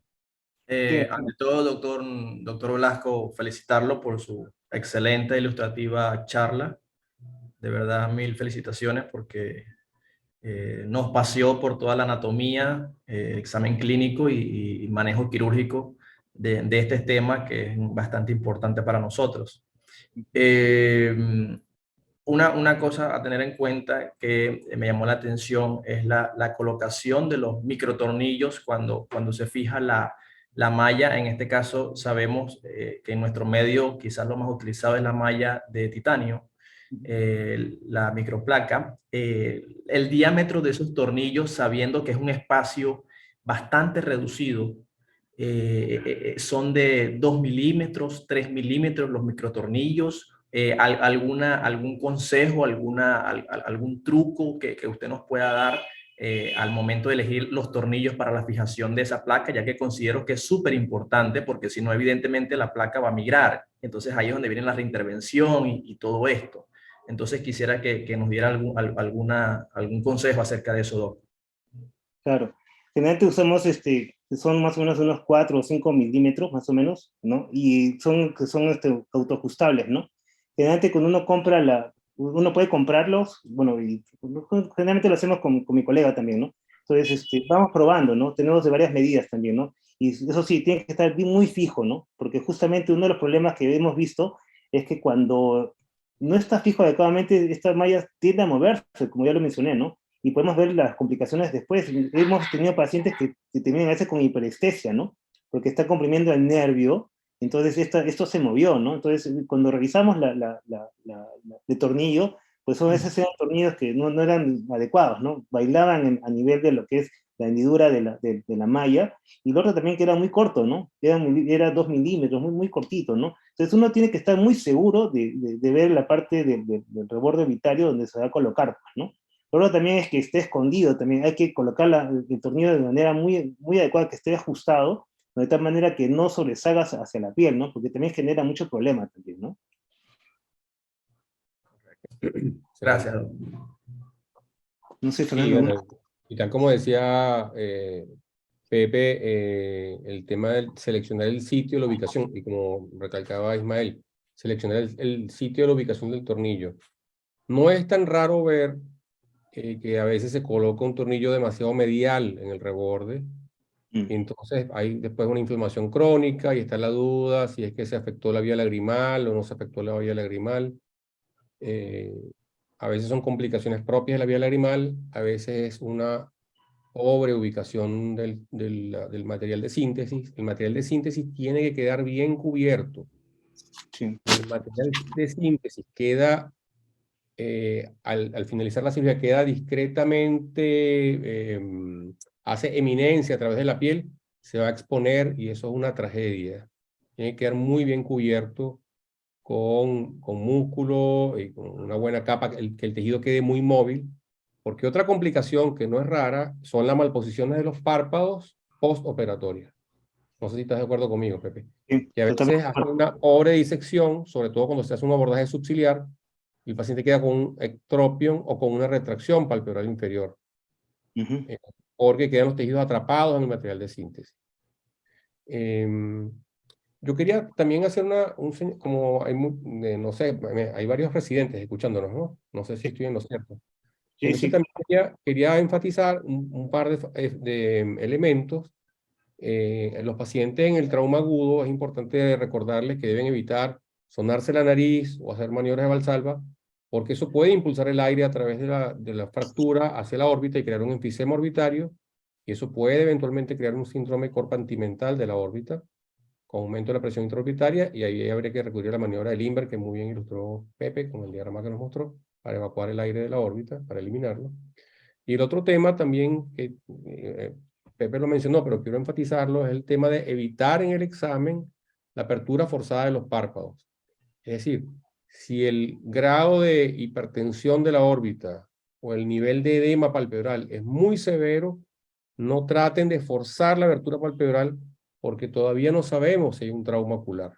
Sí, Ante todo, doctor Velasco, felicitarlo por su excelente e ilustrativa charla. De verdad, mil felicitaciones porque nos paseó por toda la anatomía, examen clínico y manejo quirúrgico de este tema que es bastante importante para nosotros. Una cosa a tener en cuenta que me llamó la atención es la colocación de los microtornillos cuando se fija la malla. En este caso sabemos que en nuestro medio quizás lo más utilizado es la malla de titanio, la microplaca. El diámetro de esos tornillos, sabiendo que es un espacio bastante reducido, son de 2 milímetros, 3 milímetros los microtornillos. Algún consejo, algún truco que usted nos pueda dar al momento de elegir los tornillos para la fijación de esa placa, ya que considero que es súper importante, porque si no, evidentemente la placa va a migrar. Entonces ahí es donde viene la reintervención y todo esto. Entonces quisiera que nos diera algún consejo acerca de eso, doctor. claro. Generalmente usamos, son más o menos unos 4 o 5 milímetros, más o menos, ¿no? Y son autoajustables, ¿no? Generalmente cuando uno compra uno puede comprarlos, bueno, y generalmente lo hacemos con mi colega también, ¿no? Entonces, vamos probando, ¿no? Tenemos de varias medidas también, ¿no? Y eso sí, tiene que estar muy fijo, ¿no? Porque justamente uno de los problemas que hemos visto es que cuando no está fijo adecuadamente, esta malla tiende a moverse, como ya lo mencioné, ¿no? Y podemos ver las complicaciones después. Hemos tenido pacientes que terminan a veces con hiperestesia, ¿no? Porque está comprimiendo el nervio, entonces esto se movió, ¿no? Entonces, cuando revisamos el tornillo, pues a veces eran tornillos que no eran adecuados, ¿no? Bailaban a nivel de lo que es la hendidura de la malla, y el otro también que era muy corto, ¿no? Era 2 milímetros, muy cortito, ¿no? Entonces uno tiene que estar muy seguro de ver la parte del reborde orbitario donde se va a colocar, ¿no? Lo otro también es que esté escondido, también hay que colocar el tornillo de manera muy adecuada, que esté ajustado, de tal manera que no sobresalga hacia la piel, ¿no? Porque también genera mucho problema también, ¿no? Gracias. No sé, Y, Fernando. bueno, y tal como decía Pepe, el tema de seleccionar el sitio, la ubicación, y como recalcaba Ismael, seleccionar el sitio, la ubicación del tornillo. No es tan raro ver que a veces se coloca un tornillo demasiado medial en el reborde, y entonces hay después una inflamación crónica y está la duda si es que se afectó la vía lagrimal o no se afectó la vía lagrimal. A veces son complicaciones propias de la vía lagrimal, a veces es una sobreubicación del material de síntesis. El material de síntesis tiene que quedar bien cubierto. Sí. El material de síntesis queda, al finalizar la cirugía, queda discretamente, hace eminencia a través de la piel, se va a exponer y eso es una tragedia. Tiene que quedar muy bien cubierto con músculo y con una buena capa, que el tejido quede muy móvil, porque otra complicación que no es rara son las malposiciones de los párpados postoperatorias. No sé si estás de acuerdo conmigo, Pepe. Sí, Que a veces hacen una pobre disección, sobre todo cuando se hace un abordaje subciliar, y el paciente queda con un ectropion o con una retracción palpebral inferior, porque quedan los tejidos atrapados en el material de síntesis. Yo quería también hacer como hay, no sé, hay varios residentes escuchándonos, ¿no? No sé si estoy en lo cierto. Sí, Entonces sí. también quería enfatizar un par de elementos. Los pacientes en el trauma agudo es importante recordarles que deben evitar sonarse la nariz o hacer maniobras de Valsalva, porque eso puede impulsar el aire a través de la fractura hacia la órbita y crear un enfisema orbitario, y eso puede eventualmente crear un síndrome compartimental de la órbita, con aumento de la presión intraorbitaria, y ahí habría que recurrir a la maniobra de Lindbergh, que muy bien ilustró Pepe con el diagrama que nos mostró, para evacuar el aire de la órbita, para eliminarlo. Y el otro tema también, que Pepe lo mencionó, pero quiero enfatizarlo, es el tema de evitar en el examen la apertura forzada de los párpados. Es decir, si el grado de hipertensión de la órbita o el nivel de edema palpebral es muy severo, no traten de forzar la abertura palpebral, porque todavía no sabemos si hay un trauma ocular.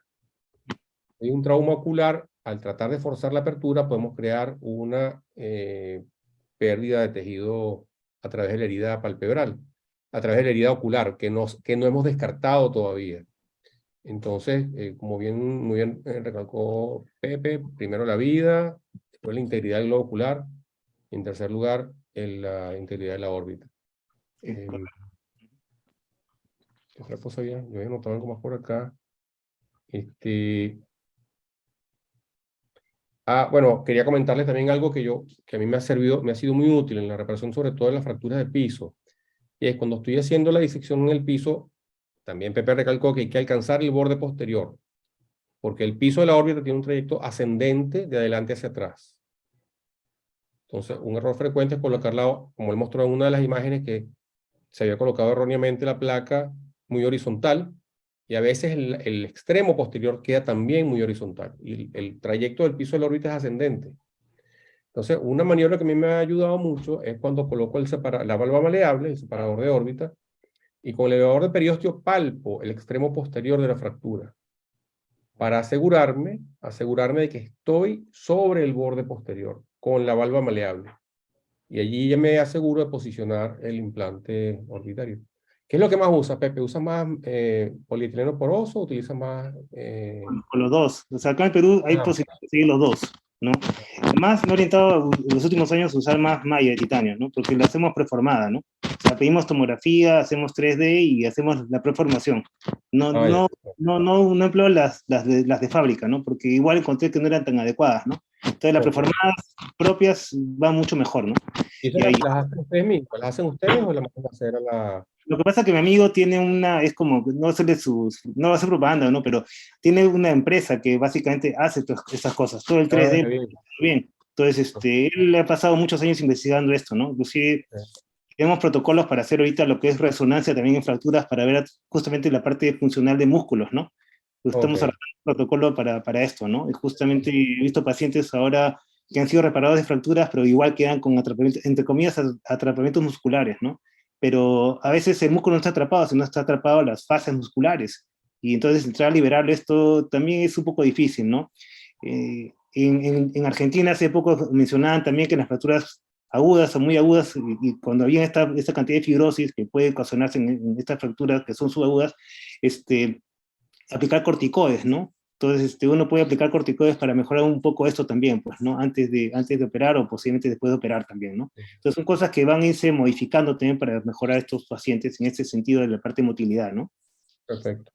Si hay un trauma ocular, al tratar de forzar la apertura, podemos crear una pérdida de tejido a través de la herida palpebral. a través de la herida ocular, que no hemos descartado todavía. Entonces, como muy bien recalcó Pepe, primero la vida, después la integridad del globo ocular, y en tercer lugar, la integridad de la órbita. ¿Qué otra cosa había? Yo había notado algo más por acá. Bueno, quería comentarles también algo que a mí me ha sido muy útil en la reparación, sobre todo de las fracturas de piso. Y es cuando estoy haciendo la disección en el piso, también Pepe recalcó que hay que alcanzar el borde posterior, porque el piso de la órbita tiene un trayecto ascendente de adelante hacia atrás. Entonces, un error frecuente es colocarla, como él mostró en una de las imágenes, que se había colocado erróneamente la placa muy horizontal, y a veces el extremo posterior queda también muy horizontal, y el trayecto del piso de la órbita es ascendente. Entonces, una maniobra que a mí me ha ayudado mucho es cuando coloco la valva maleable, el separador de órbita, y con el elevador de periósteo palpo el extremo posterior de la fractura, para asegurarme de que estoy sobre el borde posterior, con la valva maleable. Y allí ya me aseguro de posicionar el implante orbitario. ¿Qué es lo que más usa, Pepe? ¿Usa más polietileno poroso o utiliza más...? Con los dos. O sea, acá en Perú hay posibilidad de seguir los dos, ¿no? Más me he orientado en los últimos años a usar más malla de titanio, ¿no? Porque la hacemos preformada, ¿no? O sea, pedimos tomografía, hacemos 3D y hacemos la preformación. No empleo las de fábrica, ¿no? Porque igual encontré que no eran tan adecuadas, ¿no? Entonces las preformadas propias van mucho mejor, ¿no? ¿Y esas las hacen ustedes mismos? ¿Las hacen ustedes o las mandan a hacer a la...? Lo que pasa es que mi amigo tiene es como, no va a ser propaganda, ¿no? Pero tiene una empresa que básicamente hace estas cosas, todo el 3D, bien. Entonces, él le ha pasado muchos años investigando esto, ¿no? Inclusive, tenemos protocolos para hacer ahorita lo que es resonancia también en fracturas, para ver justamente la parte funcional de músculos, ¿no? Pues estamos armando un protocolo para esto, ¿no? Y justamente he visto pacientes ahora que han sido reparados de fracturas, pero igual quedan con atrapamientos, entre comillas, atrapamientos musculares, ¿no? Pero a veces el músculo no está atrapado, sino está atrapado las fascias musculares. Y entonces entrar a liberarlo esto también es un poco difícil, ¿no? En Argentina hace poco mencionaban también que las fracturas agudas o muy agudas, y cuando había esta cantidad de fibrosis que puede ocasionarse en estas fracturas que son subagudas, aplicar corticoides, ¿no? Entonces, uno puede aplicar corticoides para mejorar un poco esto también, pues, ¿no? Antes de operar o posiblemente después de operar también, ¿no? Entonces, son cosas que van a irse modificando también para mejorar a estos pacientes en este sentido de la parte de motilidad, ¿no? Perfecto.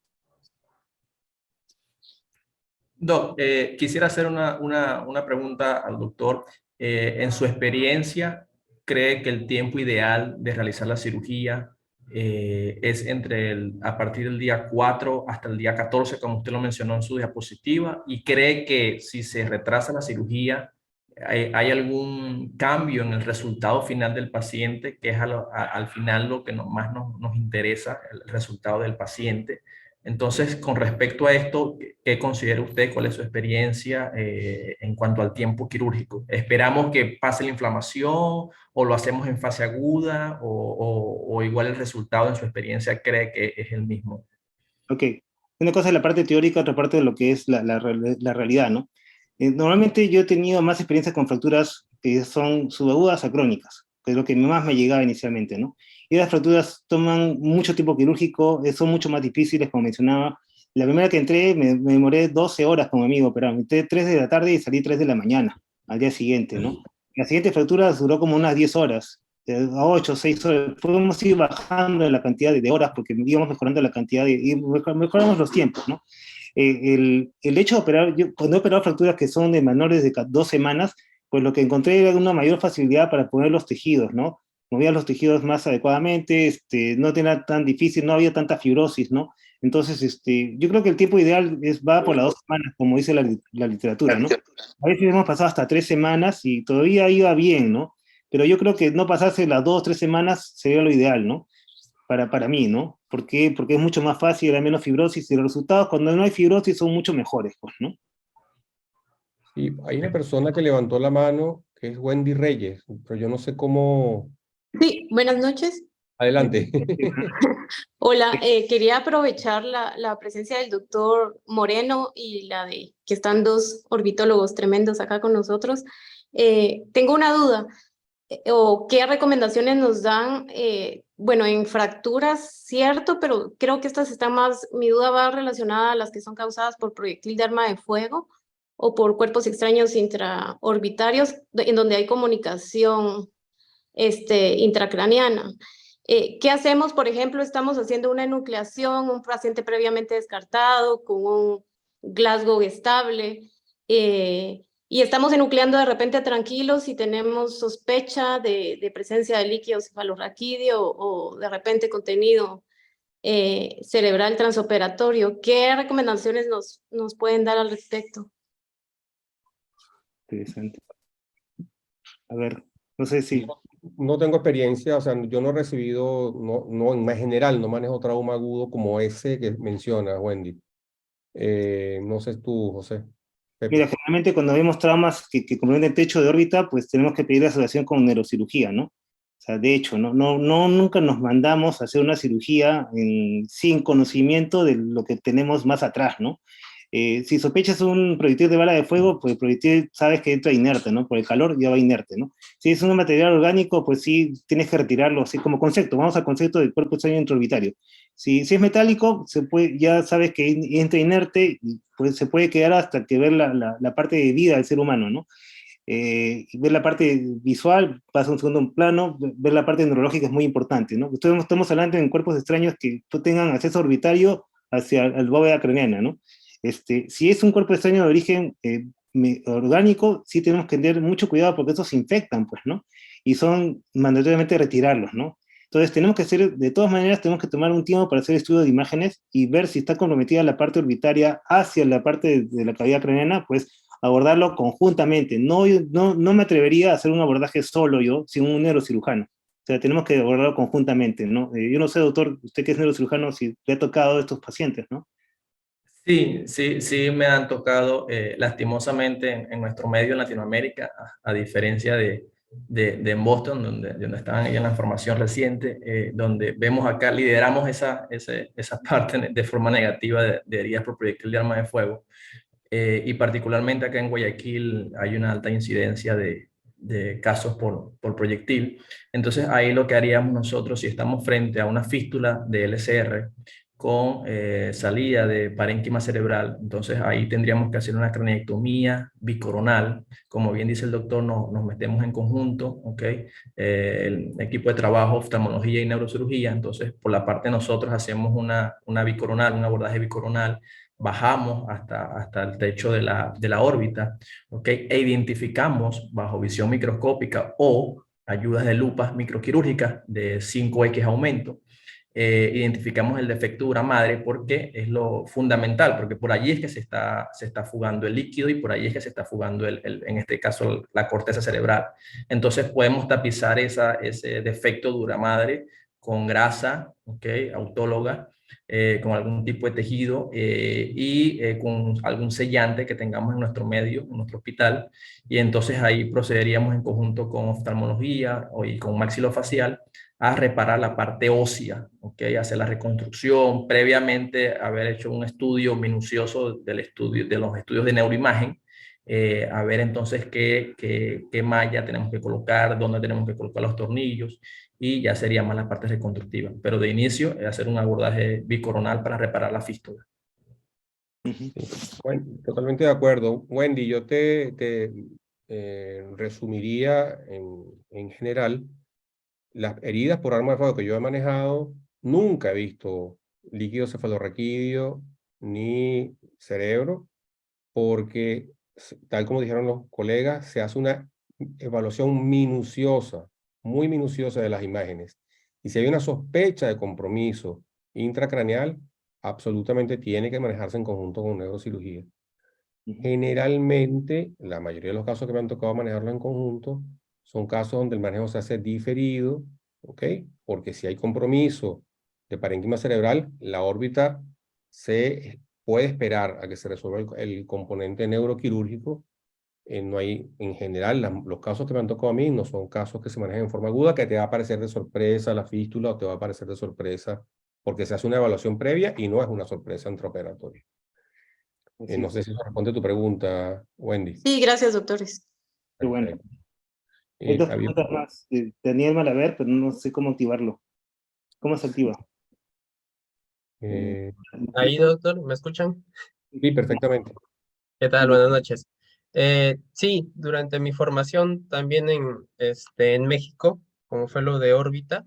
Doc, quisiera hacer una pregunta al doctor. En su experiencia, ¿cree que el tiempo ideal de realizar la cirugía es a partir del día 4 hasta el día 14, como usted lo mencionó en su diapositiva? ¿Y cree que si se retrasa la cirugía, hay algún cambio en el resultado final del paciente, que es al final lo que más nos interesa, el resultado del paciente? Entonces, con respecto a esto, ¿qué considera usted? ¿Cuál es su experiencia en cuanto al tiempo quirúrgico? ¿Esperamos que pase la inflamación o lo hacemos en fase aguda o igual el resultado en su experiencia cree que es el mismo? Ok. Una cosa es la parte teórica, otra parte de lo que es la realidad, ¿no? Normalmente yo he tenido más experiencia con fracturas que son subagudas a crónicas, que es lo que más me llegaba inicialmente, ¿no? Y las fracturas toman mucho tiempo quirúrgico, son mucho más difíciles, como mencionaba. La primera que entré me demoré 12 horas con mi amigo, pero entré 3 de la tarde y salí 3 de la mañana, al día siguiente, ¿no? La siguiente fractura duró como unas 10 horas, a 8, 6 horas. Podemos ir bajando la cantidad de horas porque íbamos mejorando la cantidad y mejoramos los tiempos, ¿no? El hecho de operar, cuando he operado fracturas que son de menores de 2 semanas, pues lo que encontré era una mayor facilidad para poner los tejidos, ¿no? Movía los tejidos más adecuadamente, no era tan difícil, no había tanta fibrosis, ¿no? Entonces, yo creo que el tiempo ideal va por las 2 semanas, como dice la literatura, ¿no? A veces hemos pasado hasta 3 semanas y todavía iba bien, ¿no? Pero yo creo que no pasarse las 2 o 3 semanas sería lo ideal, ¿no? Para mí, ¿no? ¿Por qué? Porque es mucho más fácil, hay menos fibrosis, y los resultados cuando no hay fibrosis son mucho mejores, pues, ¿no? Y hay una persona que levantó la mano, que es Wendy Reyes, pero yo no sé cómo... Sí, buenas noches. Adelante. Hola, quería aprovechar la presencia del doctor Moreno y la de que están dos orbitólogos tremendos acá con nosotros. Tengo una duda, o qué recomendaciones nos dan bueno, en fracturas, cierto, pero creo que estas están más, mi duda va relacionada a las que son causadas por proyectil de arma de fuego o por cuerpos extraños intraorbitarios, en donde hay comunicación intracraneana. ¿Qué hacemos? Por ejemplo, estamos haciendo una enucleación, un paciente previamente descartado con un Glasgow estable, y estamos enucleando de repente tranquilos y tenemos sospecha de presencia de líquido cefalorraquídeo o de repente contenido cerebral transoperatorio. ¿Qué recomendaciones nos pueden dar al respecto? Interesante. A ver, no sé si... No tengo experiencia, o sea, yo no he recibido, no en general, no manejo trauma agudo como ese que menciona Wendy. No sé tú, José. Pepe. Mira, generalmente cuando vemos traumas que comprometen el techo de órbita, pues tenemos que pedir asociación con neurocirugía, ¿no? O sea, de hecho, nunca nos mandamos a hacer una cirugía sin conocimiento de lo que tenemos más atrás, ¿no? Si sospechas un proyectil de bala de fuego, pues el proyectil sabes que entra inerte, ¿no? Por el calor ya va inerte, ¿no? Si es un material orgánico, pues sí tienes que retirarlo, así como concepto. Vamos al concepto del cuerpo extraño intraorbitario. Si es metálico, ya sabes que entra inerte y pues se puede quedar hasta que ver la parte de vida del ser humano, ¿no? Ver la parte visual pasa a un segundo plano, ver la parte neurológica es muy importante, ¿no? Estamos hablando en cuerpos extraños que tengan acceso orbitario hacia la bóveda craneana, ¿no? Si es un cuerpo extraño de origen orgánico, sí tenemos que tener mucho cuidado porque esos se infectan, pues, ¿no? Y son mandatoriamente retirarlos, ¿no? Entonces tenemos que hacer, de todas maneras, tenemos que tomar un tiempo para hacer estudio de imágenes y ver si está comprometida la parte orbitaria hacia la parte de la cavidad craneana, pues abordarlo conjuntamente. No me atrevería a hacer un abordaje solo yo, sin un neurocirujano. O sea, tenemos que abordarlo conjuntamente, ¿no? Yo no sé, doctor, usted que es neurocirujano, si le ha tocado a estos pacientes, ¿no? Sí, me han tocado, lastimosamente, en nuestro medio en Latinoamérica, a diferencia de en Boston, donde estaban ahí en la formación reciente, donde vemos acá, lideramos esa parte de forma negativa de heridas por proyectil de arma de fuego, y particularmente acá en Guayaquil hay una alta incidencia de casos por proyectil. Entonces ahí lo que haríamos nosotros, si estamos frente a una fístula de LCR, con salida de parénquima cerebral, entonces ahí tendríamos que hacer una craneectomía bicoronal. Como bien dice el doctor, nos metemos en conjunto, ¿ok? El equipo de trabajo, oftalmología y neurocirugía, entonces por la parte de nosotros hacemos una bicoronal, un abordaje bicoronal, bajamos hasta el techo de la órbita, ¿ok? E identificamos bajo visión microscópica o ayudas de lupas microquirúrgicas de 5X aumento, identificamos el defecto dura madre porque es lo fundamental, porque por allí es que se está fugando el líquido y por allí es que se está fugando, en este caso, la corteza cerebral. Entonces podemos tapizar ese defecto dura madre con grasa, ¿okay? Autóloga, con algún tipo de tejido, y con algún sellante que tengamos en nuestro medio, en nuestro hospital, y entonces ahí procederíamos en conjunto con oftalmología y con maxilofacial a reparar la parte ósea, ¿okay? Hacer la reconstrucción, previamente haber hecho un estudio minucioso de los estudios de neuroimagen, a ver entonces qué malla tenemos que colocar, dónde tenemos que colocar los tornillos, y ya sería más la parte reconstructiva. Pero de inicio, hacer un abordaje bicoronal para reparar la fístula. Bueno, totalmente de acuerdo. Wendy, yo te resumiría en general. Las heridas por arma de fuego que yo he manejado, nunca he visto líquido cefalorraquídeo ni cerebro, porque, tal como dijeron los colegas, se hace una evaluación minuciosa, muy minuciosa de las imágenes. Y si hay una sospecha de compromiso intracraneal, absolutamente tiene que manejarse en conjunto con neurocirugía. Generalmente, la mayoría de los casos que me han tocado manejarlo en conjunto son casos donde el manejo se hace diferido, ¿ok? Porque si hay compromiso de parénquima cerebral, la órbita se puede esperar a que se resuelva el componente neuroquirúrgico. No hay, en general, los casos que me han tocado a mí no son casos que se manejan en forma aguda, que te va a aparecer de sorpresa la fístula o te va a aparecer de sorpresa porque se hace una evaluación previa y no es una sorpresa intraoperatoria. No sé si eso responde a tu pregunta, Wendy. Sí, gracias, doctores. Qué bueno. Perfecto. Hay dos preguntas más de Daniel Malaver, pero no sé cómo activarlo. ¿Cómo se activa? Ahí, doctor, ¿me escuchan? Sí, perfectamente. ¿Qué tal? Buenas noches. Sí, durante mi formación también en México, como fue lo de órbita,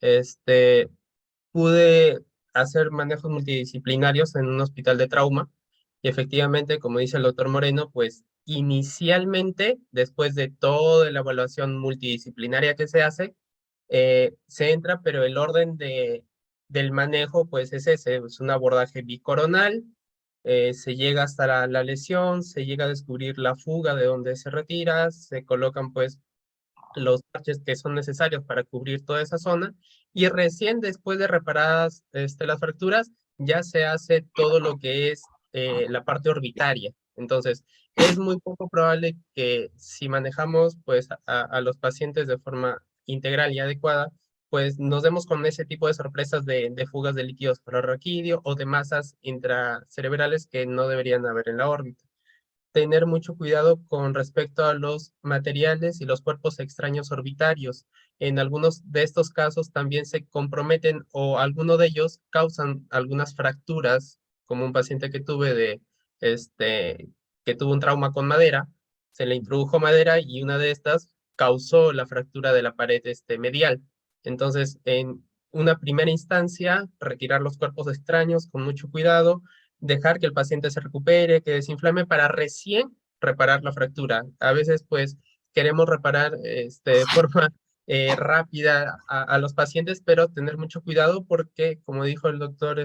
este, pude hacer manejos multidisciplinarios en un hospital de trauma y efectivamente, como dice el doctor Moreno, pues inicialmente, después de toda la evaluación multidisciplinaria que se hace, se entra, pero el orden del manejo pues es ese, es un abordaje bicoronal, se llega hasta la lesión, se llega a descubrir la fuga de donde se retira, se colocan pues los parches que son necesarios para cubrir toda esa zona y recién después de reparadas las fracturas ya se hace todo lo que es la parte orbitaria. Entonces, es muy poco probable que si manejamos pues a los pacientes de forma integral y adecuada, pues nos demos con ese tipo de sorpresas de fugas de líquidos pararraquídeo o de masas intracerebrales que no deberían haber en la órbita. Tener mucho cuidado con respecto a los materiales y los cuerpos extraños orbitarios. En algunos de estos casos también se comprometen o alguno de ellos causan algunas fracturas, como un paciente que tuve que tuvo un trauma con madera, se le introdujo madera y una de estas causó la fractura de la pared medial. Entonces, en una primera instancia, retirar los cuerpos extraños con mucho cuidado, dejar que el paciente se recupere, que desinflame para recién reparar la fractura. A veces, pues, queremos reparar de forma rápida a los pacientes, pero tener mucho cuidado porque, como dijo el doctor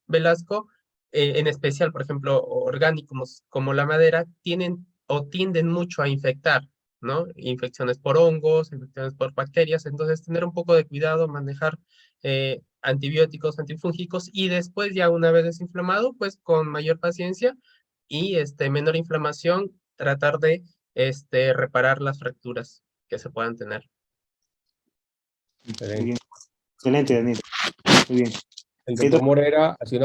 Velasco, en especial, por ejemplo, orgánicos como la madera, tienen o tienden mucho a infectar, ¿no? Infecciones por hongos, infecciones por bacterias, entonces tener un poco de cuidado, manejar antibióticos, antifúngicos y después ya una vez desinflamado, pues con mayor paciencia y menor inflamación, tratar de reparar las fracturas que se puedan tener. Muy Excelente. bien. Excelente, Daniel. Muy bien. El doctor Morera hacía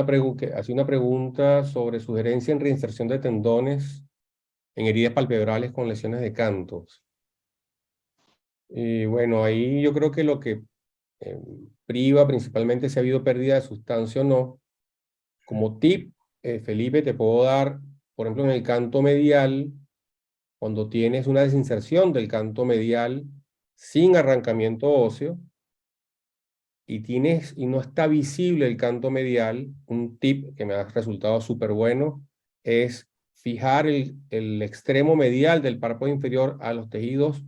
una pregunta sobre sugerencia en reinserción de tendones en heridas palpebrales con lesiones de cantos. Y bueno, ahí yo creo que lo que priva principalmente si ha habido pérdida de sustancia o no. Como tip, Felipe, te puedo dar, por ejemplo, en el canto medial, cuando tienes una desinserción del canto medial sin arrancamiento óseo, y no está visible el canto medial, un tip que me ha resultado súper bueno es fijar el extremo medial del párpado inferior a los tejidos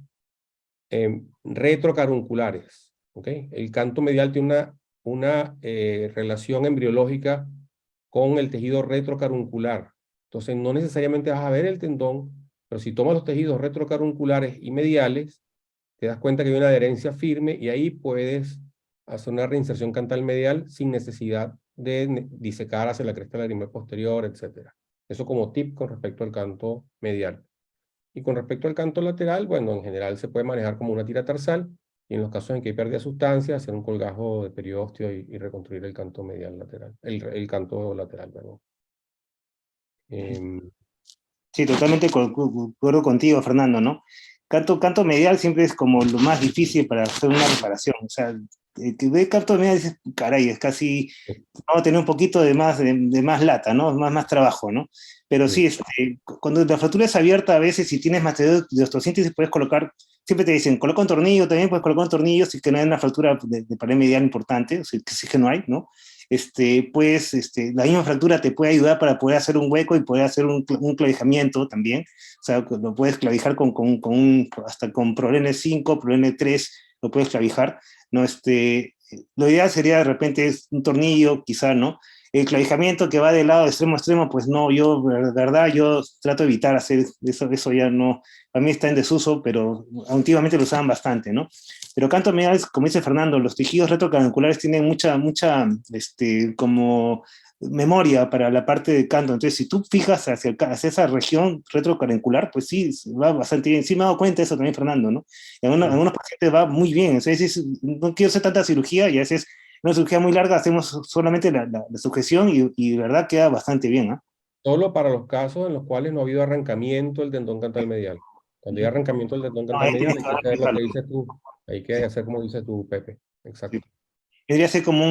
retrocarunculares. ¿Okay? El canto medial tiene una relación embriológica con el tejido retrocaruncular. Entonces no necesariamente vas a ver el tendón, pero si tomas los tejidos retrocarunculares y mediales, te das cuenta que hay una adherencia firme y ahí puedes hacer una reinserción cantal medial sin necesidad de disecar hacia la cresta lagrimal posterior, etc. Eso como tip con respecto al canto medial. Y con respecto al canto lateral, bueno, en general se puede manejar como una tira tarsal y en los casos en que hay pérdida de sustancia, hacer un colgajo de periósteo y reconstruir el canto medial lateral, el canto lateral, perdón. Sí, totalmente concuerdo contigo, Fernando, ¿no? Canto medial siempre es como lo más difícil para hacer una reparación. O sea, el que ve canto medial dice, caray, es casi, vamos a tener un poquito de más lata, ¿no? Más trabajo, ¿no? Pero sí, cuando la fractura es abierta, a veces si tienes material de osteosíntesis puedes colocar, siempre te dicen, coloca un tornillo, también puedes colocar un tornillo si que no hay una fractura de pared medial importante, o sea, que sí que no hay, ¿no? Pues la misma fractura te puede ayudar para poder hacer un hueco y poder hacer un clavijamiento también. O sea, lo puedes clavijar hasta con Prolene 5, Prolene 3, lo puedes clavijar, ¿no? Lo ideal sería de repente un tornillo, quizá, ¿no? El clavijamiento que va de lado de extremo a extremo, pues no, yo, de verdad, yo trato de evitar hacer eso ya no, a mí está en desuso, pero antiguamente lo usaban bastante, ¿no? Pero canto medial, como dice Fernando, los tejidos retrocarunculares tienen mucha, como memoria para la parte de canto. Entonces, si tú fijas hacia esa región retrocaruncular, pues sí, va bastante bien. Sí me he dado cuenta de eso también, Fernando, ¿no? En algunos pacientes va muy bien. Entonces, no quiero hacer tanta cirugía y a veces una cirugía muy larga hacemos solamente la sujeción y de verdad queda bastante bien, ¿eh? Solo para los casos en los cuales no ha habido arrancamiento del tendón cantal medial. Cuando hay arrancamiento del tendón cantal medial, hay que hacer lo que dices tú. Hay que hacer como dices tú, Pepe. Exacto. vendría a ser como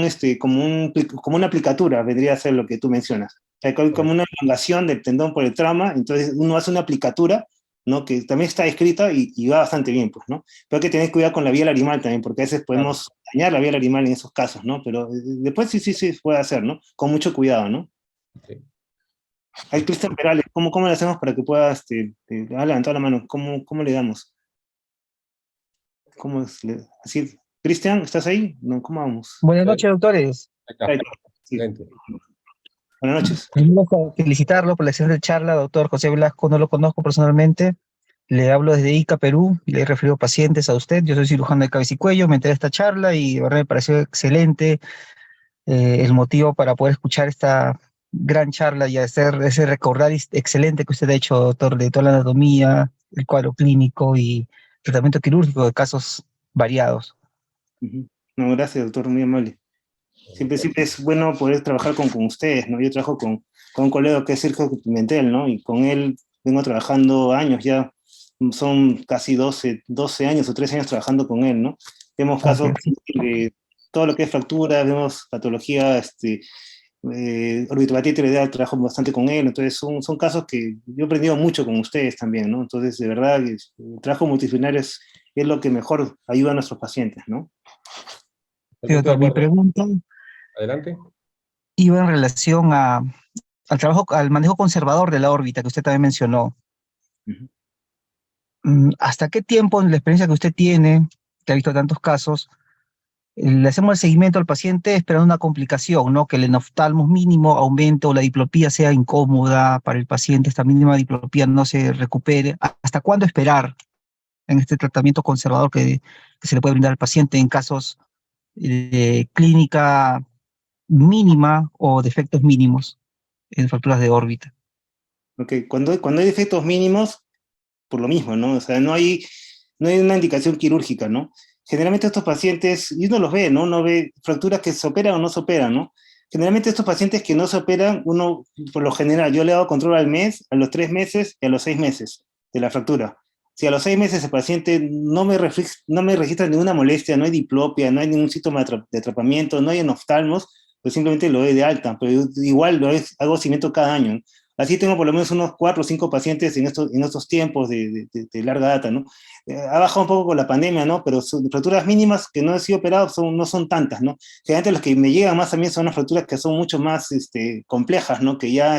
una aplicatura, vendría a ser lo que tú mencionas. O sea, como una elongación del tendón por el trauma, entonces uno hace una aplicatura, ¿no? Que también está escrita y va bastante bien, pues, ¿no? Pero hay que tener cuidado con la vía larimal también, porque a veces podemos dañar la vía larimal en esos casos, ¿no? Pero después sí se puede hacer, ¿no? Con mucho cuidado, ¿no? Sí. Hay Cristian Perales, ¿cómo le hacemos para que pueda, ha levantado la mano, ¿cómo le damos? Así, Cristian, ¿estás ahí? No, ¿cómo vamos? Buenas noches, doctores. Ahí está. Sí. Excelente. Buenas noches. Primero, felicitarlo por la excelente charla, doctor José Velasco. No lo conozco personalmente. Le hablo desde Ica, Perú, y le he referido pacientes a usted. Yo soy cirujano de cabeza y cuello. Me enteré de esta charla y de verdad me pareció excelente el motivo para poder escuchar esta gran charla y hacer ese recorrido excelente que usted ha hecho, doctor, de toda la anatomía, el cuadro clínico y tratamiento quirúrgico de casos variados. No, gracias, doctor, muy amable. Siempre es bueno poder trabajar con ustedes, ¿no? Yo trabajo con un colega que es Sergio Pimentel, ¿no? Y con él vengo trabajando años ya, son casi 12 años o 13 años trabajando con él, ¿no? Vemos casos de todo lo que es fractura, vemos patología, orbitopatía tiroidal, trabajo bastante con él, entonces son casos que yo he aprendido mucho con ustedes también, ¿no? Entonces, de verdad, el trabajo multidisciplinario es lo que mejor ayuda a nuestros pacientes, ¿no? Sí, doctor, mi pregunta Adelante. iba en relación al trabajo, al manejo conservador de la órbita que usted también mencionó. ¿Hasta qué tiempo, en la experiencia que usted tiene, que ha visto tantos casos, le hacemos el seguimiento al paciente esperando una complicación, ¿no? Que el enoftalmo mínimo aumente o la diplopía sea incómoda para el paciente, esta mínima diplopía no se recupere? ¿Hasta cuándo esperar en este tratamiento conservador que se le puede brindar al paciente en casos de clínica mínima o defectos mínimos en fracturas de órbita? Ok, cuando hay defectos mínimos, por lo mismo, ¿no? O sea, no hay una indicación quirúrgica, ¿no? Generalmente estos pacientes, y uno los ve, ¿no? Uno ve fracturas que se operan o no se operan, ¿no? Generalmente estos pacientes que no se operan, uno, por lo general, yo le hago control al mes, a los 3 meses y a los 6 meses de la fractura. Si a los 6 meses el paciente no me registra ninguna molestia, no hay diplopia, no hay ningún síntoma de atrapamiento, no hay enoftalmos, pues simplemente lo doy de alta, pero igual hago seguimiento cada año, ¿no? Así tengo por lo menos unos 4 o 5 pacientes en estos tiempos de larga data, ¿no? Ha bajado un poco con la pandemia, ¿no? Pero son fracturas mínimas que no han sido operadas no son tantas, ¿no? Generalmente los que me llegan más también son las fracturas que son mucho más complejas, ¿no? Que ya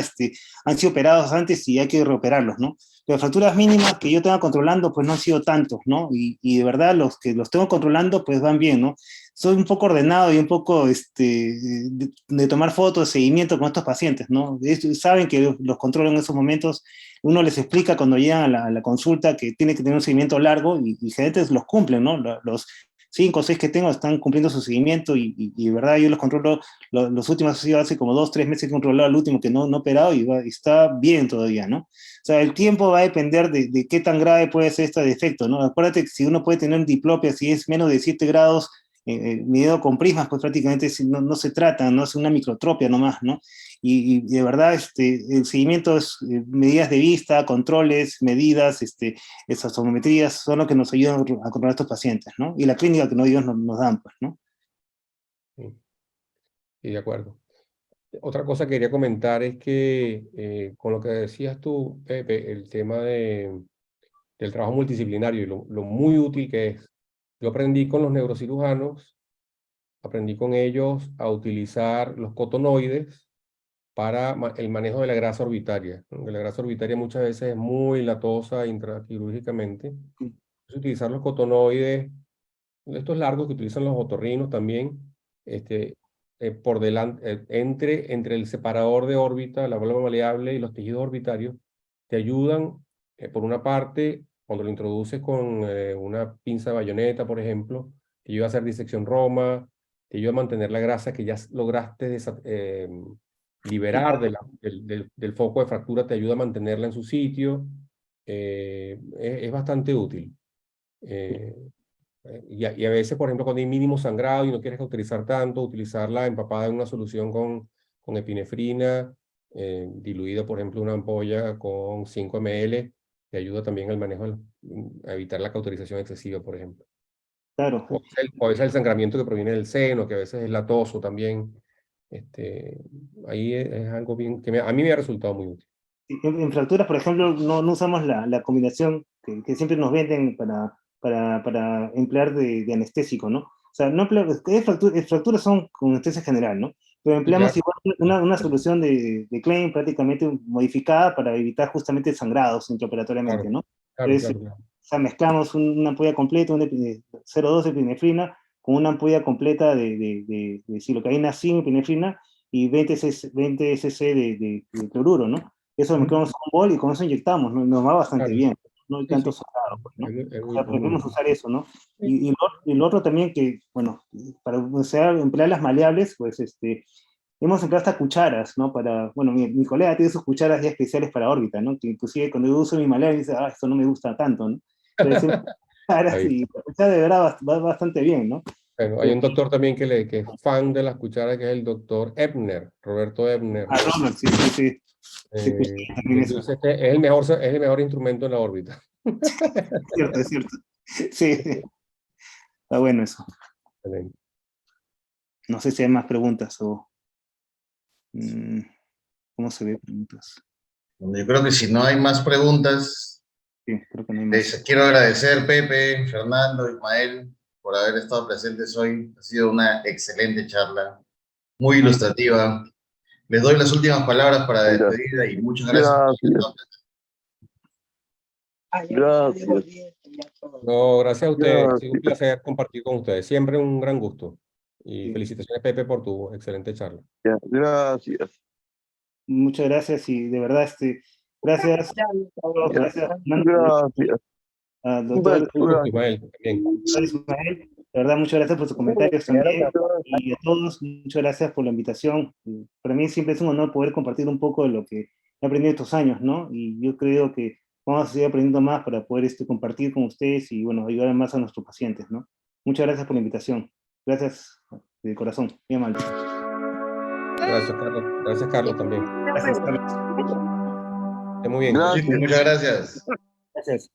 han sido operados antes y hay que reoperarlos, ¿no? Pero fracturas mínimas que yo tengo controlando, pues no han sido tantos, ¿no? Y de verdad los que los tengo controlando, pues van bien, ¿no? Soy un poco ordenado y un poco de tomar fotos, seguimiento con estos pacientes, ¿no? Saben que los controlo en esos momentos, uno les explica cuando llegan a la consulta que tiene que tener un seguimiento largo y generalmente los cumplen, ¿no? Los 5 o 6 que tengo están cumpliendo su seguimiento y de verdad yo los controlo, los últimos ha sido hace como 2, 3 meses que he controlado al último que no he operado y está bien todavía, ¿no? O sea, el tiempo va a depender de qué tan grave puede ser este defecto, ¿no? Acuérdate que si uno puede tener diplopia, si es menos de 7 grados, medido con prismas, pues prácticamente no se trata, no es una microtropia nomás, ¿no? Y de verdad, el seguimiento es medidas de vista, controles, medidas, esas sonometrías son lo que nos ayudan a controlar a estos pacientes, ¿no? Y la clínica que ellos nos dan, pues, ¿no? Sí, de acuerdo. Otra cosa que quería comentar es que con lo que decías tú, Pepe, el tema del trabajo multidisciplinario y lo muy útil que es. Yo aprendí con los neurocirujanos, aprendí con ellos a utilizar los cotonoides para el manejo de la grasa orbitaria. La grasa orbitaria muchas veces es muy latosa intraquirúrgicamente. Entonces, utilizar los cotonoides, estos largos que utilizan los otorrinos también, por delante, entre el separador de órbita, la válvula maleable y los tejidos orbitarios, te ayudan, por una parte, cuando lo introduces con una pinza de bayoneta, por ejemplo, te ayuda a hacer disección Roma, te ayuda a mantener la grasa que ya lograste liberar del foco de fractura, te ayuda a mantenerla en su sitio. Es bastante útil. Y a veces, por ejemplo, cuando hay mínimo sangrado y no quieres utilizar tanto, utilizarla empapada en una solución con epinefrina, diluida, por ejemplo, una ampolla con 5 ml, te ayuda también al manejo, a evitar la cauterización excesiva, por ejemplo. Claro. O es el sangramiento que proviene del seno, que a veces es latoso también. Ahí es algo bien que a mí me ha resultado muy útil. En fracturas, por ejemplo, no usamos la combinación que siempre nos venden para emplear de anestésico, ¿no? O sea, no fracturas son con anestesia general, ¿no? Pero empleamos igual una solución de Klein prácticamente modificada para evitar justamente sangrados intraoperatoriamente, ¿no? Claro. O sea, mezclamos una ampolla completa, 0,2 de epinefrina, con una ampolla completa de silocaína sin epinefrina y 20 cc de cloruro, ¿no? Eso lo mezclamos en un bol y con eso inyectamos, ¿no? Nos va bastante bien, no hay tanto sangrado, pues, ¿no? O sea, podemos usar eso, ¿no? Y lo otro también que, bueno, para emplear las maleables, pues, hemos empleado hasta cucharas, ¿no? Bueno, mi colega tiene sus cucharas ya especiales para órbita, ¿no? Que inclusive cuando yo uso mi maleable dice, esto no me gusta tanto, ¿no? Pero es cucharas y la cuchara de verdad va bastante bien, ¿no? Bueno, hay un doctor también que es fan de las cucharas, que es el doctor Ebner, Roberto Ebner. Robert, sí. Es el mejor instrumento en la órbita. Es cierto. Sí, está bueno eso. Excelente. No sé si hay más preguntas o... ¿Cómo se ve preguntas? Bueno, yo creo que si no hay más preguntas, Sí, creo que no hay más. quiero agradecer Pepe, Fernando, Ismael, por haber estado presentes hoy. Ha sido una excelente charla, muy ilustrativa. Les doy las últimas palabras para despedida y muchas gracias. Gracias. No, gracias a ustedes. Ha sido un placer compartir con ustedes. Siempre un gran gusto. Y felicitaciones, Pepe, por tu excelente charla. Gracias. Muchas gracias y de verdad, gracias. Gracias. Gracias. Al doctor Ismael, también. Ismael, de verdad, muchas gracias por sus comentarios también. Y a todos, muchas gracias por la invitación. Para mí siempre es un honor poder compartir un poco de lo que he aprendido estos años, ¿no? Y yo creo que vamos a seguir aprendiendo más para poder compartir con ustedes y, bueno, ayudar más a nuestros pacientes, ¿no? Muchas gracias por la invitación. Gracias de corazón. Muy amable. Gracias, Carlos. Gracias, Carlos, también. Gracias, Carlos. Muy bien. Muchas gracias. Gracias.